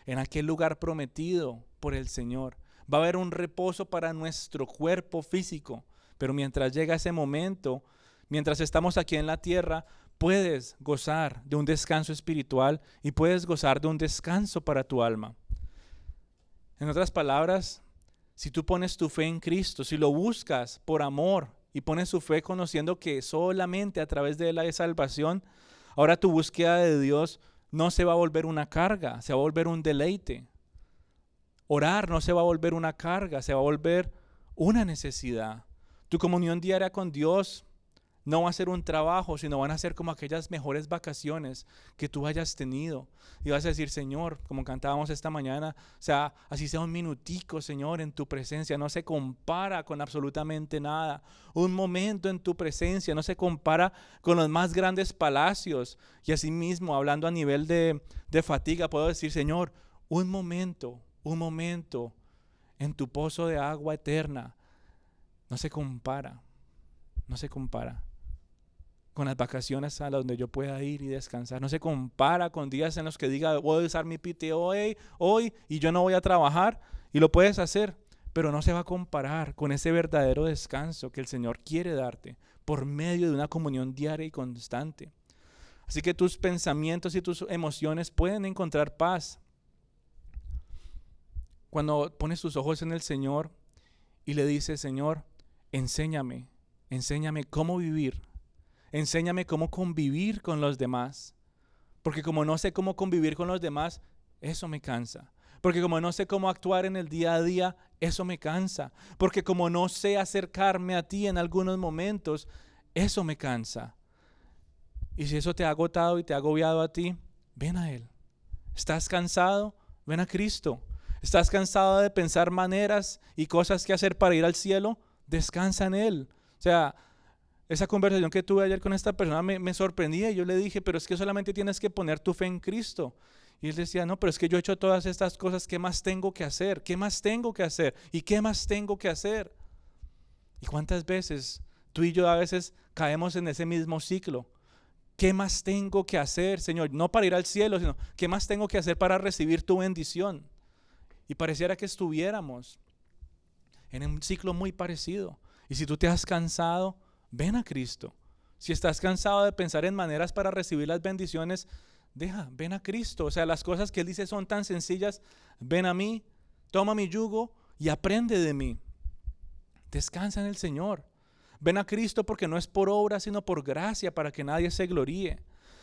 en aquel lugar prometido por el Señor. Va a haber un reposo para nuestro cuerpo físico, pero mientras llega ese momento, mientras estamos aquí en la tierra, puedes gozar de un descanso espiritual y puedes gozar de un descanso para tu alma. En otras palabras, si tú pones tu fe en Cristo, si lo buscas por amor y pones su fe conociendo que solamente a través de Él hay salvación, ahora tu búsqueda de Dios no se va a volver una carga, se va a volver un deleite. Orar no se va a volver una carga, se va a volver una necesidad. Tu comunión diaria con Dios no va a ser un trabajo, sino van a ser como aquellas mejores vacaciones que tú hayas tenido. Y vas a decir, Señor, como cantábamos esta mañana, o sea, así sea un minutico, Señor, en tu presencia, no se compara con absolutamente nada. Un momento en tu presencia no se compara con los más grandes palacios. Y así mismo, hablando a nivel de fatiga, puedo decir, Señor, un momento en tu pozo de agua eterna, no se compara con las vacaciones a donde yo pueda ir y descansar. No se compara con días en los que diga, voy a usar mi PTO hoy y yo no voy a trabajar, y lo puedes hacer, pero no se va a comparar con ese verdadero descanso que el Señor quiere darte por medio de una comunión diaria y constante. Así que tus pensamientos y tus emociones pueden encontrar paz cuando pones tus ojos en el Señor y le dices, Señor, enséñame cómo vivir. Enséñame cómo convivir con los demás. Porque como no sé cómo convivir con los demás, eso me cansa. Porque como no sé cómo actuar en el día a día, eso me cansa. Porque como no sé acercarme a ti en algunos momentos, eso me cansa. Y si eso te ha agotado y te ha agobiado a ti, ven a Él. ¿Estás cansado? Ven a Cristo. ¿Estás cansado de pensar maneras y cosas que hacer para ir al cielo? Descansa en Él. O sea, esa conversación que tuve ayer con esta persona me sorprendía y yo le dije, pero es que solamente tienes que poner tu fe en Cristo. Y él decía, no, pero es que yo he hecho todas estas cosas, ¿qué más tengo que hacer? ¿Qué más tengo que hacer? ¿Y qué más tengo que hacer? ¿Y cuántas veces tú y yo a veces caemos en ese mismo ciclo? ¿Qué más tengo que hacer, Señor? No para ir al cielo, sino ¿qué más tengo que hacer para recibir tu bendición? Y pareciera que estuviéramos en un ciclo muy parecido. Y si tú te has cansado, ven a Cristo. Si estás cansado de pensar en maneras para recibir las bendiciones, ven a Cristo. O sea, las cosas que Él dice son tan sencillas. Ven a mí, toma mi yugo y aprende de mí. Descansa en el Señor. Ven a Cristo porque no es por obra, sino por gracia, para que nadie se gloríe.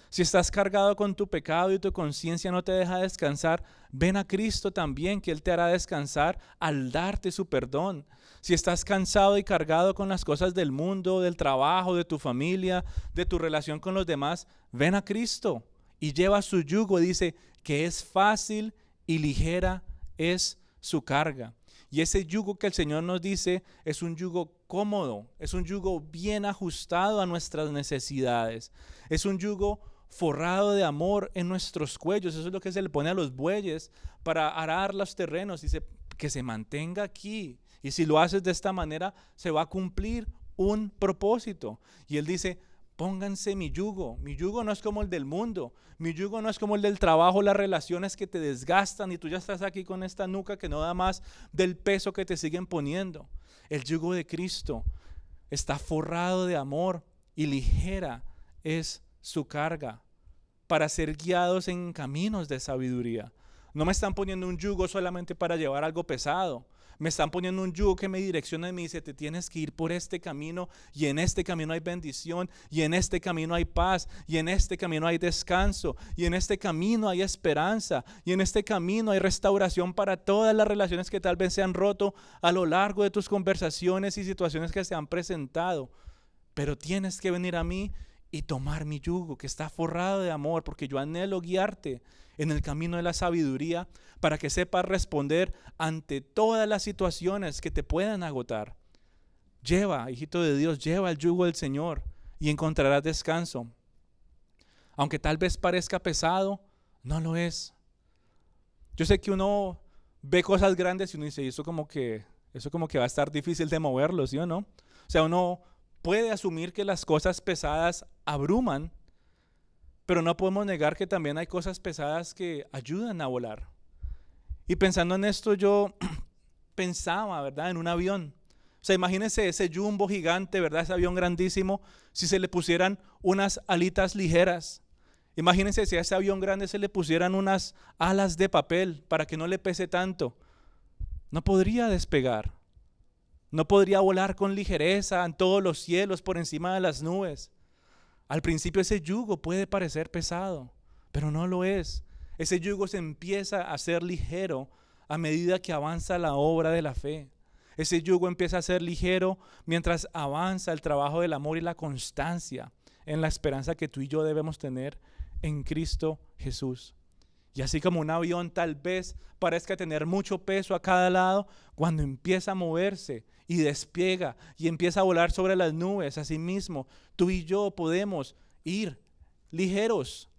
Si estás cargado con tu pecado y tu conciencia no te deja descansar, ven a Cristo también, que Él te hará descansar al darte su perdón. Si estás cansado y cargado con las cosas del mundo, del trabajo, de tu familia, de tu relación con los demás, ven a Cristo y lleva su yugo. Dice que es fácil y ligera es su carga. Y ese yugo que el Señor nos dice es un yugo cómodo, es un yugo bien ajustado a nuestras necesidades, es un yugo forrado de amor en nuestros cuellos. Eso es lo que se le pone a los bueyes para arar los terrenos. Dice que se mantenga aquí, y si lo haces de esta manera se va a cumplir un propósito. Y Él dice: pónganse mi yugo. Mi yugo no es como el del mundo. Mi yugo no es como el del trabajo, las relaciones que te desgastan y tú ya estás aquí con esta nuca que no da más del peso que te siguen poniendo. El yugo de Cristo está forrado de amor y ligera es su carga, para ser guiados en caminos de sabiduría. No me están poniendo un yugo solamente para llevar algo pesado. Me están poniendo un yugo que me direcciona y me dice: te tienes que ir por este camino, y en este camino hay bendición, y en este camino hay paz, y en este camino hay descanso, y en este camino hay esperanza, y en este camino hay restauración para todas las relaciones que tal vez se han roto a lo largo de tus conversaciones y situaciones que se han presentado. Pero tienes que venir a mí y tomar mi yugo, que está forrado de amor, porque yo anhelo guiarte en el camino de la sabiduría, para que sepas responder ante todas las situaciones que te puedan agotar. Lleva, hijito de Dios, lleva el yugo del Señor y encontrarás descanso. Aunque tal vez parezca pesado, no lo es. Yo sé que uno ve cosas grandes y uno dice: eso como que va a estar difícil de moverlo, ¿sí o no? O sea, uno puede asumir que las cosas pesadas abruman, pero no podemos negar que también hay cosas pesadas que ayudan a volar. Y pensando en esto, yo pensaba, ¿verdad?, en un avión. O sea, imagínense ese jumbo gigante, ¿verdad?, ese avión grandísimo, si se le pusieran unas alitas ligeras. Imagínense si a ese avión grande se le pusieran unas alas de papel para que no le pese tanto. No podría despegar. No podría volar con ligereza en todos los cielos, por encima de las nubes. Al principio ese yugo puede parecer pesado, pero no lo es. Ese yugo se empieza a ser ligero a medida que avanza la obra de la fe. Ese yugo empieza a ser ligero mientras avanza el trabajo del amor y la constancia en la esperanza que tú y yo debemos tener en Cristo Jesús. Y así como un avión tal vez parezca tener mucho peso a cada lado, cuando empieza a moverse y despliega y empieza a volar sobre las nubes, así mismo tú y yo podemos ir ligeros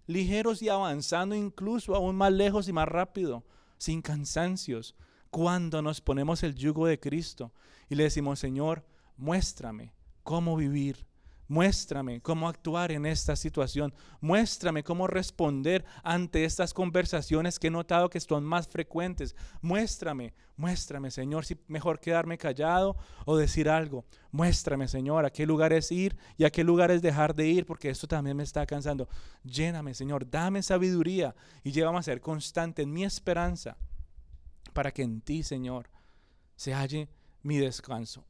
y avanzando incluso aún más lejos y más rápido, sin cansancios, cuando nos ponemos el yugo de Cristo y le decimos: Señor, muéstrame cómo vivir. Muéstrame cómo actuar en esta situación. Muéstrame cómo responder ante estas conversaciones que he notado que son más frecuentes. Muéstrame, Señor, si mejor quedarme callado o decir algo. Muéstrame, Señor, a qué lugares ir y a qué lugares dejar de ir, porque esto también me está cansando. Lléname, Señor, dame sabiduría y llévame a ser constante en mi esperanza, para que en ti, Señor, se halle mi descanso.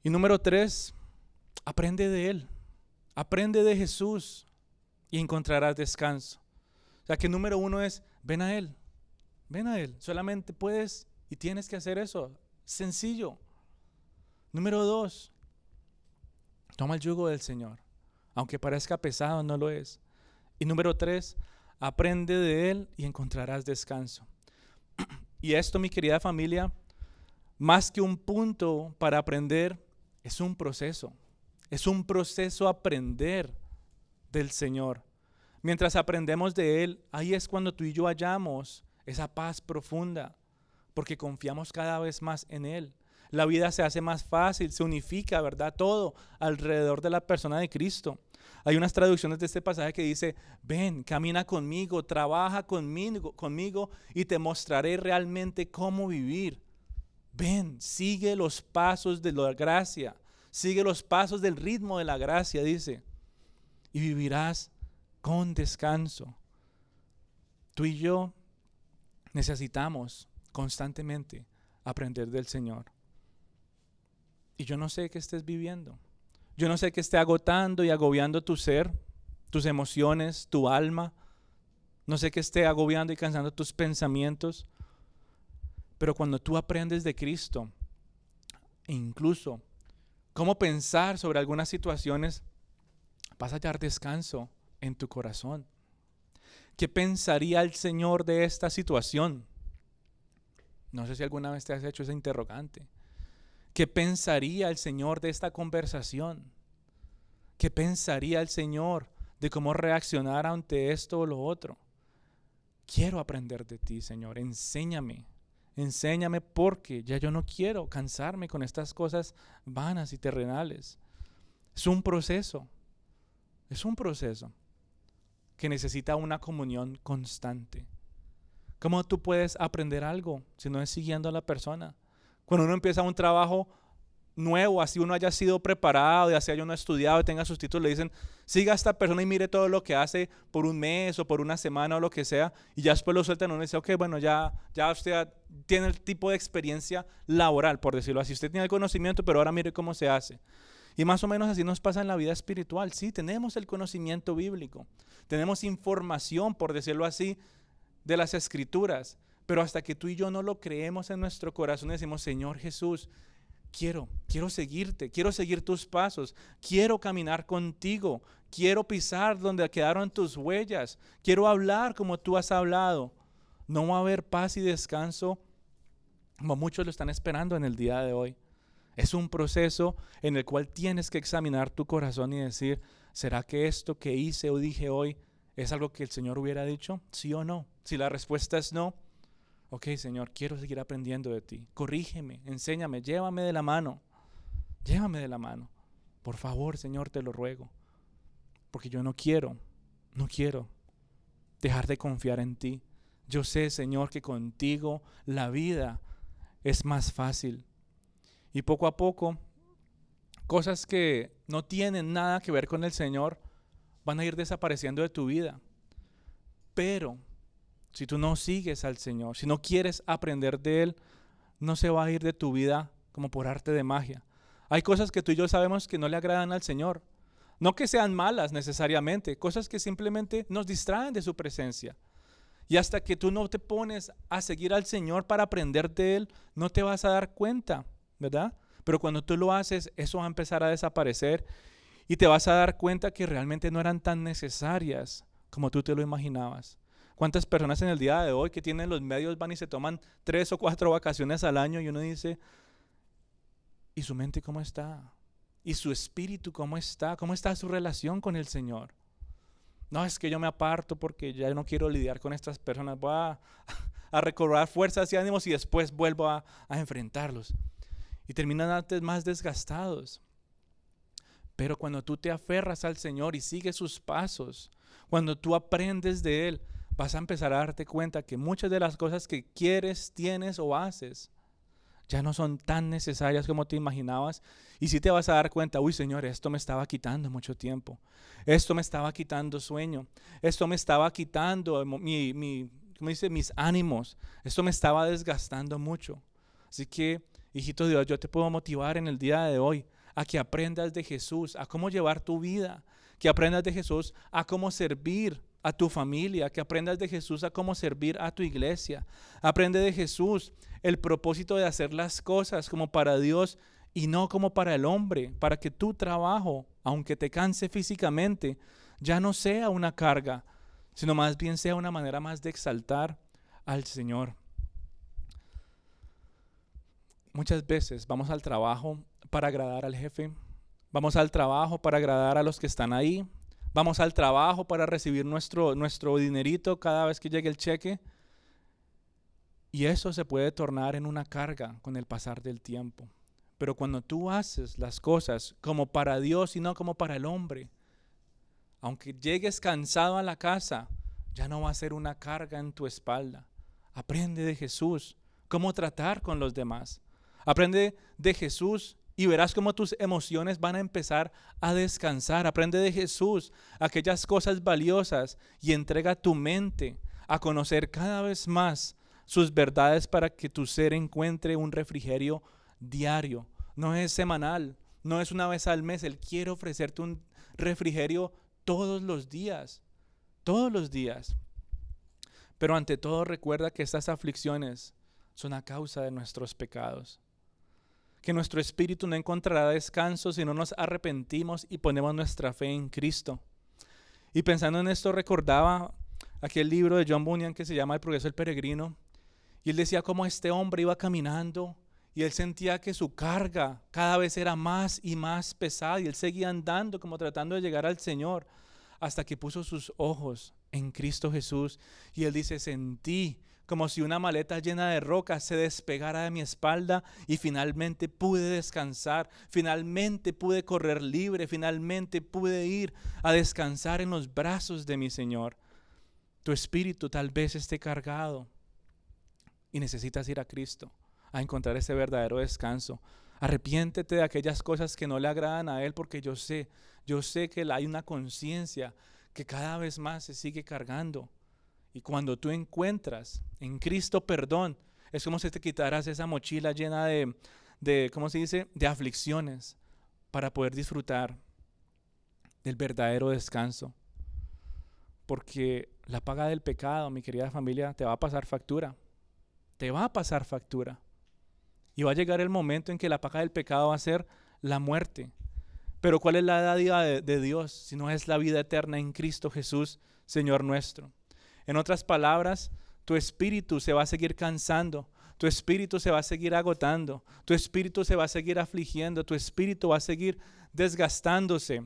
Y número 3, aprende de Él, aprende de Jesús y encontrarás descanso. O sea que número 1 es: ven a Él, solamente puedes y tienes que hacer eso, sencillo. Número 2, toma el yugo del Señor, aunque parezca pesado, no lo es. Y número 3, aprende de Él y encontrarás descanso. Y esto, mi querida familia, más que un punto para aprender, es un proceso aprender del Señor. Mientras aprendemos de Él, ahí es cuando tú y yo hallamos esa paz profunda, porque confiamos cada vez más en Él. La vida se hace más fácil, se unifica, ¿verdad?, todo alrededor de la persona de Cristo. Hay unas traducciones de este pasaje que dice: ven, camina conmigo, trabaja conmigo y te mostraré realmente cómo vivir. Ven, sigue los pasos de la gracia, sigue los pasos del ritmo de la gracia, dice, y vivirás con descanso. Tú y yo necesitamos constantemente aprender del Señor. Y yo no sé qué estés viviendo. Yo no sé qué esté agotando y agobiando tu ser, tus emociones, tu alma. No sé qué esté agobiando y cansando tus pensamientos. Pero cuando tú aprendes de Cristo, e incluso cómo pensar sobre algunas situaciones, vas a hallar descanso en tu corazón. ¿Qué pensaría el Señor de esta situación? No sé si alguna vez te has hecho esa interrogante. ¿Qué pensaría el Señor de esta conversación? ¿Qué pensaría el Señor de cómo reaccionar ante esto o lo otro? Quiero aprender de ti, Señor. Enséñame. Enséñame porque ya yo no quiero cansarme con estas cosas vanas y terrenales. Es un proceso. Es un proceso que necesita una comunión constante. ¿Cómo tú puedes aprender algo si no es siguiendo a la persona? Cuando uno empieza un trabajo nuevo, así uno haya sido preparado y así haya uno estudiado y tenga sus títulos, le dicen, siga a esta persona y mire todo lo que hace por un mes o por una semana o lo que sea, y ya después lo sueltan y uno dice, ok, bueno, ya usted tiene el tipo de experiencia laboral, por decirlo así. Usted tiene el conocimiento, pero ahora mire cómo se hace. Y más o menos así nos pasa en la vida espiritual. Sí, tenemos el conocimiento bíblico, tenemos información, por decirlo así, de las Escrituras, pero hasta que tú y yo no lo creemos en nuestro corazón y decimos, Señor Jesús, quiero seguirte, quiero seguir tus pasos, quiero caminar contigo, quiero pisar donde quedaron tus huellas, quiero hablar como tú has hablado. No va a haber paz y descanso como muchos lo están esperando en el día de hoy. Es un proceso en el cual tienes que examinar tu corazón y decir, ¿será que esto que hice o dije hoy es algo que el Señor hubiera dicho? ¿Sí o no? Si la respuesta es no, ok, Señor, quiero seguir aprendiendo de ti. Corrígeme, enséñame, llévame de la mano. Llévame de la mano. Por favor, Señor, te lo ruego. Porque yo no quiero dejar de confiar en ti. Yo sé, Señor, que contigo la vida es más fácil. Y poco a poco, cosas que no tienen nada que ver con el Señor van a ir desapareciendo de tu vida. Pero si tú no sigues al Señor, si no quieres aprender de Él, no se va a ir de tu vida como por arte de magia. Hay cosas que tú y yo sabemos que no le agradan al Señor. No que sean malas necesariamente, cosas que simplemente nos distraen de su presencia. Y hasta que tú no te pones a seguir al Señor para aprender de Él, no te vas a dar cuenta, ¿verdad? Pero cuando tú lo haces, eso va a empezar a desaparecer y te vas a dar cuenta que realmente no eran tan necesarias como tú te lo imaginabas. ¿Cuántas personas en el día de hoy que tienen los medios van y se toman 3 o 4 vacaciones al año y uno dice, ¿y su mente cómo está? ¿Y su espíritu cómo está? ¿Cómo está su relación con el Señor? No, es que yo me aparto porque ya no quiero lidiar con estas personas. Voy a recobrar fuerzas y ánimos y después vuelvo a enfrentarlos. Y terminan antes más desgastados. Pero cuando tú te aferras al Señor y sigues sus pasos, cuando tú aprendes de Él, vas a empezar a darte cuenta que muchas de las cosas que quieres, tienes o haces ya no son tan necesarias como te imaginabas. Y sí te vas a dar cuenta, uy Señor, esto me estaba quitando mucho tiempo. Esto me estaba quitando sueño. Esto me estaba quitando mis ánimos. Esto me estaba desgastando mucho. Así que, hijito Dios, yo te puedo motivar en el día de hoy a que aprendas de Jesús, a cómo llevar tu vida, que aprendas de Jesús a cómo servir a tu familia, que aprendas de Jesús a cómo servir a tu iglesia. Aprende de Jesús el propósito de hacer las cosas como para Dios y no como para el hombre, para que tu trabajo, aunque te canse físicamente, ya no sea una carga, sino más bien sea una manera más de exaltar al Señor. Muchas veces vamos al trabajo para agradar al jefe, vamos al trabajo para agradar a los que están ahí, vamos al trabajo para recibir nuestro dinerito cada vez que llegue el cheque. Y eso se puede tornar en una carga con el pasar del tiempo. Pero cuando tú haces las cosas como para Dios y no como para el hombre, aunque llegues cansado a la casa, ya no va a ser una carga en tu espalda. Aprende de Jesús cómo tratar con los demás. Aprende de Jesús y verás cómo tus emociones van a empezar a descansar. Aprende de Jesús aquellas cosas valiosas y entrega tu mente a conocer cada vez más sus verdades para que tu ser encuentre un refrigerio diario. No es semanal, no es una vez al mes. Él quiere ofrecerte un refrigerio todos los días, todos los días. Pero ante todo recuerda que estas aflicciones son a causa de nuestros pecados. Que nuestro espíritu no encontrará descanso si no nos arrepentimos y ponemos nuestra fe en Cristo. Y pensando en esto recordaba aquel libro de John Bunyan que se llama El progreso del peregrino. Y él decía cómo este hombre iba caminando y él sentía que su carga cada vez era más y más pesada. Y él seguía andando como tratando de llegar al Señor hasta que puso sus ojos en Cristo Jesús. Y él dice, sentí como si una maleta llena de rocas se despegara de mi espalda y finalmente pude descansar, finalmente pude correr libre, finalmente pude ir a descansar en los brazos de mi Señor. Tu espíritu tal vez esté cargado y necesitas ir a Cristo a encontrar ese verdadero descanso. Arrepiéntete de aquellas cosas que no le agradan a Él, porque yo sé que hay una conciencia que cada vez más se sigue cargando. Y cuando tú encuentras en Cristo perdón, es como si te quitaras esa mochila llena de ¿cómo se dice?, de aflicciones para poder disfrutar del verdadero descanso. Porque la paga del pecado, mi querida familia, te va a pasar factura. Te va a pasar factura. Y va a llegar el momento en que la paga del pecado va a ser la muerte. Pero ¿cuál es la dádiva de Dios? Si no es la vida eterna en Cristo Jesús, Señor nuestro. En otras palabras, tu espíritu se va a seguir cansando, tu espíritu se va a seguir agotando, tu espíritu se va a seguir afligiendo, tu espíritu va a seguir desgastándose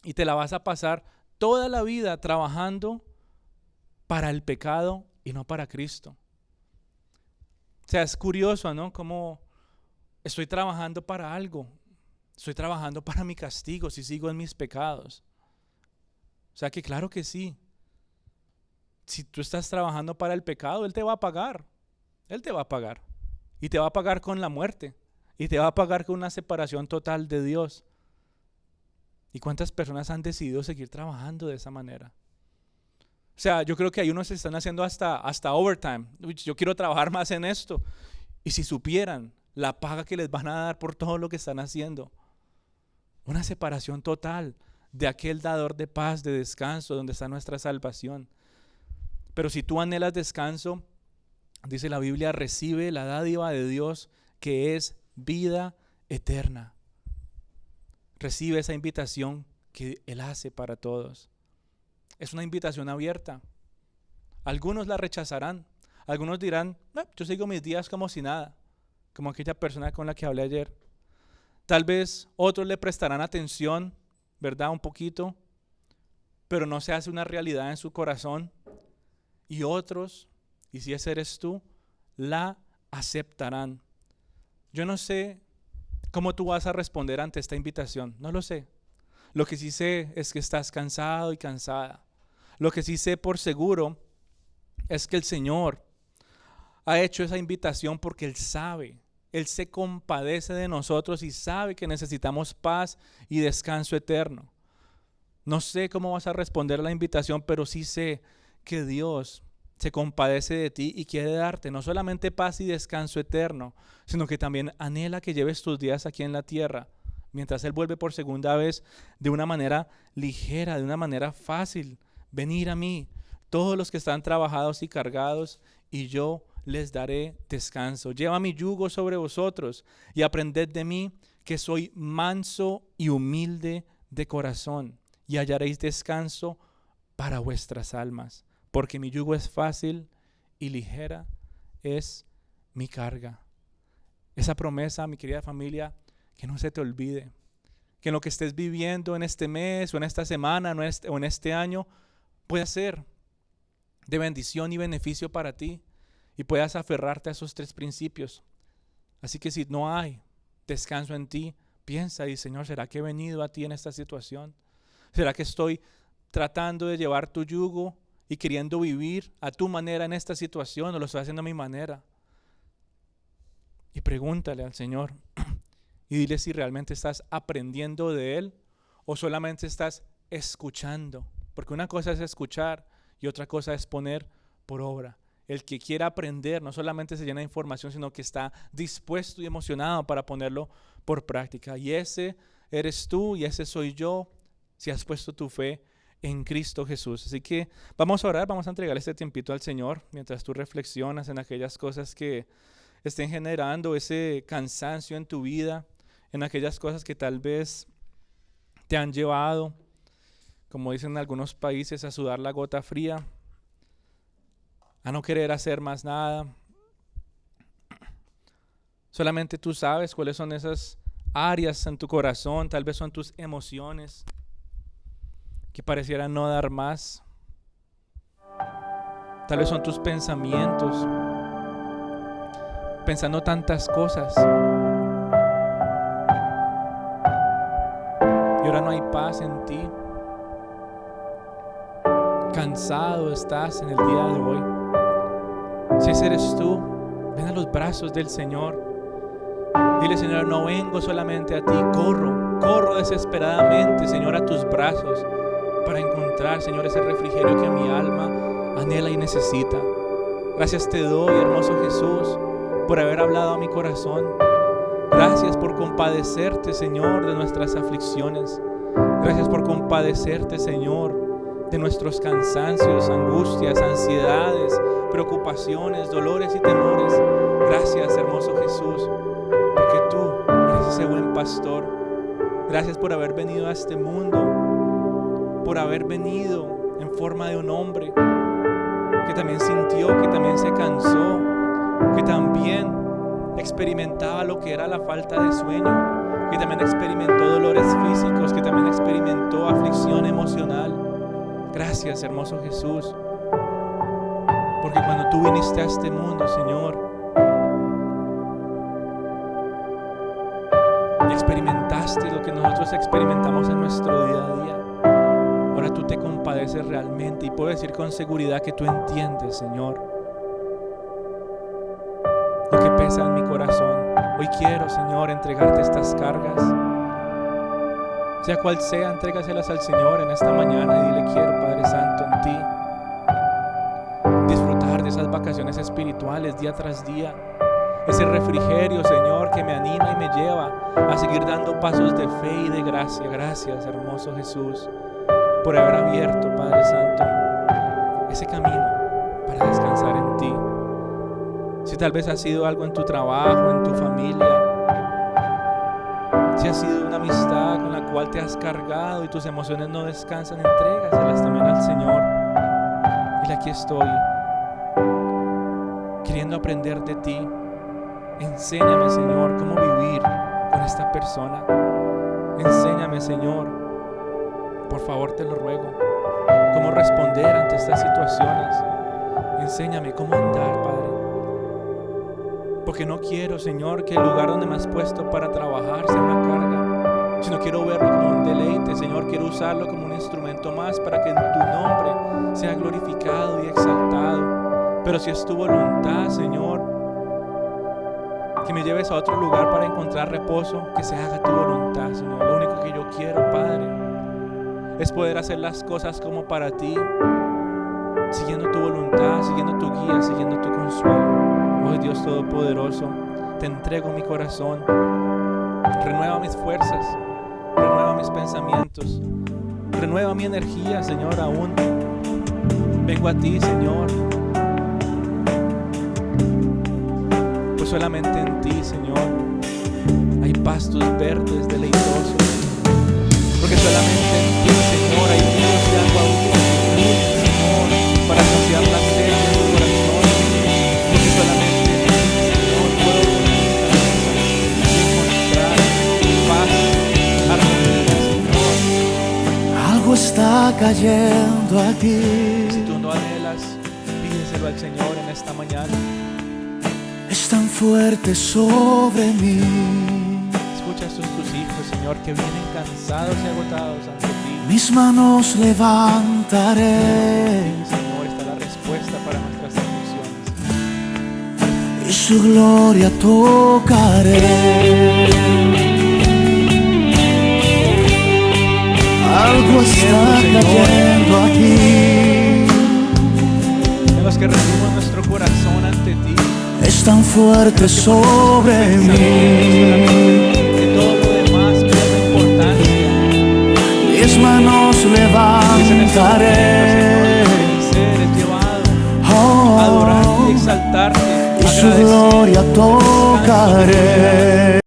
y te la vas a pasar toda la vida trabajando para el pecado y no para Cristo. O sea, es curioso, ¿no? Como estoy trabajando para algo, estoy trabajando para mi castigo si sigo en mis pecados. O sea que claro que sí. Si tú estás trabajando para el pecado, Él te va a pagar. Él te va a pagar. Y te va a pagar con la muerte. Y te va a pagar con una separación total de Dios. ¿Y cuántas personas han decidido seguir trabajando de esa manera? O sea, yo creo que hay unos que están haciendo hasta overtime. Yo quiero trabajar más en esto. Y si supieran la paga que les van a dar por todo lo que están haciendo. Una separación total de aquel dador de paz, de descanso, donde está nuestra salvación. Pero si tú anhelas descanso, dice la Biblia, recibe la dádiva de Dios que es vida eterna. Recibe esa invitación que Él hace para todos. Es una invitación abierta. Algunos la rechazarán. Algunos dirán, yo sigo mis días como si nada, como aquella persona con la que hablé ayer. Tal vez otros le prestarán atención, ¿verdad? Un poquito, pero no se hace una realidad en su corazón. Y otros, y si ese eres tú, la aceptarán. Yo no sé cómo tú vas a responder ante esta invitación, no lo sé. Lo que sí sé es que estás cansado y cansada. Lo que sí sé por seguro es que el Señor ha hecho esa invitación porque Él sabe, Él se compadece de nosotros y sabe que necesitamos paz y descanso eterno. No sé cómo vas a responder a la invitación, pero sí sé que Dios se compadece de ti y quiere darte no solamente paz y descanso eterno, sino que también anhela que lleves tus días aquí en la tierra, mientras Él vuelve por segunda vez, de una manera ligera, de una manera fácil. Venid a mí, todos los que están trabajados y cargados, y yo les daré descanso. Lleva mi yugo sobre vosotros y aprended de mí, que soy manso y humilde de corazón, y hallaréis descanso para vuestras almas, porque mi yugo es fácil y ligera es mi carga. Esa promesa, mi querida familia, que no se te olvide, que en lo que estés viviendo en este mes o en esta semana o en este año pueda ser de bendición y beneficio para ti y puedas aferrarte a esos 3 principios. Así que si no hay descanso en ti, piensa y Señor, ¿será que he venido a ti en esta situación? ¿Será que estoy tratando de llevar tu yugo y queriendo vivir a tu manera en esta situación o lo estoy haciendo a mi manera? Y pregúntale al Señor y dile si realmente estás aprendiendo de Él o solamente estás escuchando. Porque una cosa es escuchar y otra cosa es poner por obra. El que quiera aprender no solamente se llena de información, sino que está dispuesto y emocionado para ponerlo por práctica. Y ese eres tú y ese soy yo si has puesto tu fe en Cristo Jesús. Así que vamos a orar, vamos a entregar este tiempito al Señor mientras tú reflexionas en aquellas cosas que estén generando ese cansancio en tu vida, en aquellas cosas que tal vez te han llevado, como dicen en algunos países, a sudar la gota fría, a no querer hacer más nada. Solamente tú sabes cuáles son esas áreas en tu corazón, tal vez son tus emociones que parecieran no dar más. Tal vez son tus pensamientos, pensando tantas cosas. Y ahora no hay paz en ti. Cansado estás en el día de hoy. Si ese eres tú, ven a los brazos del Señor. Dile, Señor, no vengo solamente a ti, corro desesperadamente, Señor, a tus brazos para encontrar, Señor, ese refrigerio que mi alma anhela y necesita. Gracias te doy, hermoso Jesús, por haber hablado a mi corazón. Gracias por compadecerte, Señor, de nuestras aflicciones. Gracias por compadecerte, Señor, de nuestros cansancios, angustias, ansiedades, preocupaciones, dolores y temores. Gracias, hermoso Jesús, porque tú eres ese buen pastor. Gracias por haber venido a este mundo, por haber venido en forma de un hombre que también sintió, que también se cansó, que también experimentaba lo que era la falta de sueño, que también experimentó dolores físicos, que también experimentó aflicción emocional. Gracias, hermoso Jesús, porque cuando tú viniste a este mundo, Señor, experimentaste lo que nosotros experimentamos en nuestro día a día. Ahora tú te compadeces realmente y puedo decir con seguridad que tú entiendes, Señor, lo que pesa en mi corazón. Hoy quiero, Señor, entregarte estas cargas. Sea cual sea, entrégaselas al Señor en esta mañana y dile: quiero, Padre Santo, en ti disfrutar de esas vacaciones espirituales día tras día. Ese refrigerio, Señor, que me anima y me lleva a seguir dando pasos de fe y de gracia. Gracias, hermoso Jesús, por haber abierto, Padre Santo, ese camino para descansar en ti. Si tal vez ha sido algo en tu trabajo, en tu familia, si ha sido una amistad con la cual te has cargado y tus emociones no descansan, entrégaselas también al Señor. Y aquí estoy, queriendo aprender de ti. Enséñame, Señor, cómo vivir con esta persona. Enséñame, Señor, por favor te lo ruego, cómo responder ante estas situaciones. Enséñame cómo andar, Padre, porque no quiero, Señor, que el lugar donde me has puesto para trabajar sea una carga, sino quiero verlo como un deleite. Señor, quiero usarlo como un instrumento más para que tu nombre sea glorificado y exaltado. Pero si es tu voluntad, Señor, que me lleves a otro lugar para encontrar reposo, que se haga tu voluntad, Señor. Lo único que yo quiero, Padre, es poder hacer las cosas como para ti, siguiendo tu voluntad, siguiendo tu guía, siguiendo tu consuelo. Oh Dios Todopoderoso, te entrego mi corazón. Renueva mis fuerzas, renueva mis pensamientos, renueva mi energía, Señor. Aún vengo a ti, Señor, pues solamente en ti, Señor, hay pastos verdes deleitosos, porque solamente en ti, Señor, hay ríos de agua dulce que fluyen, Señor, para saciar la sed de tu corazón, porque solamente en ti, Señor, puedo encontrar paz, armonía, Señor. Algo está cayendo aquí. Si tú no anhelas, pídeselo al Señor en esta mañana. Es tan fuerte sobre mí. Escucha a estos tus hijos, Señor, que vienen cansados y agotados ante ti. Mis manos levantaré Señor, está la respuesta para nuestras aflicciones. y su gloria tocaré. algo está haciendo, Señor. cayendo aquí. En los que rendimos nuestro corazón ante ti. Es tan fuerte sobre mí. Que todo lo demás pierda importancia. Mis manos Es en este momento, levantaré. Señor, ser llevado a Oh, adorarte y exaltarte. y su agradecido. gloria tocaré.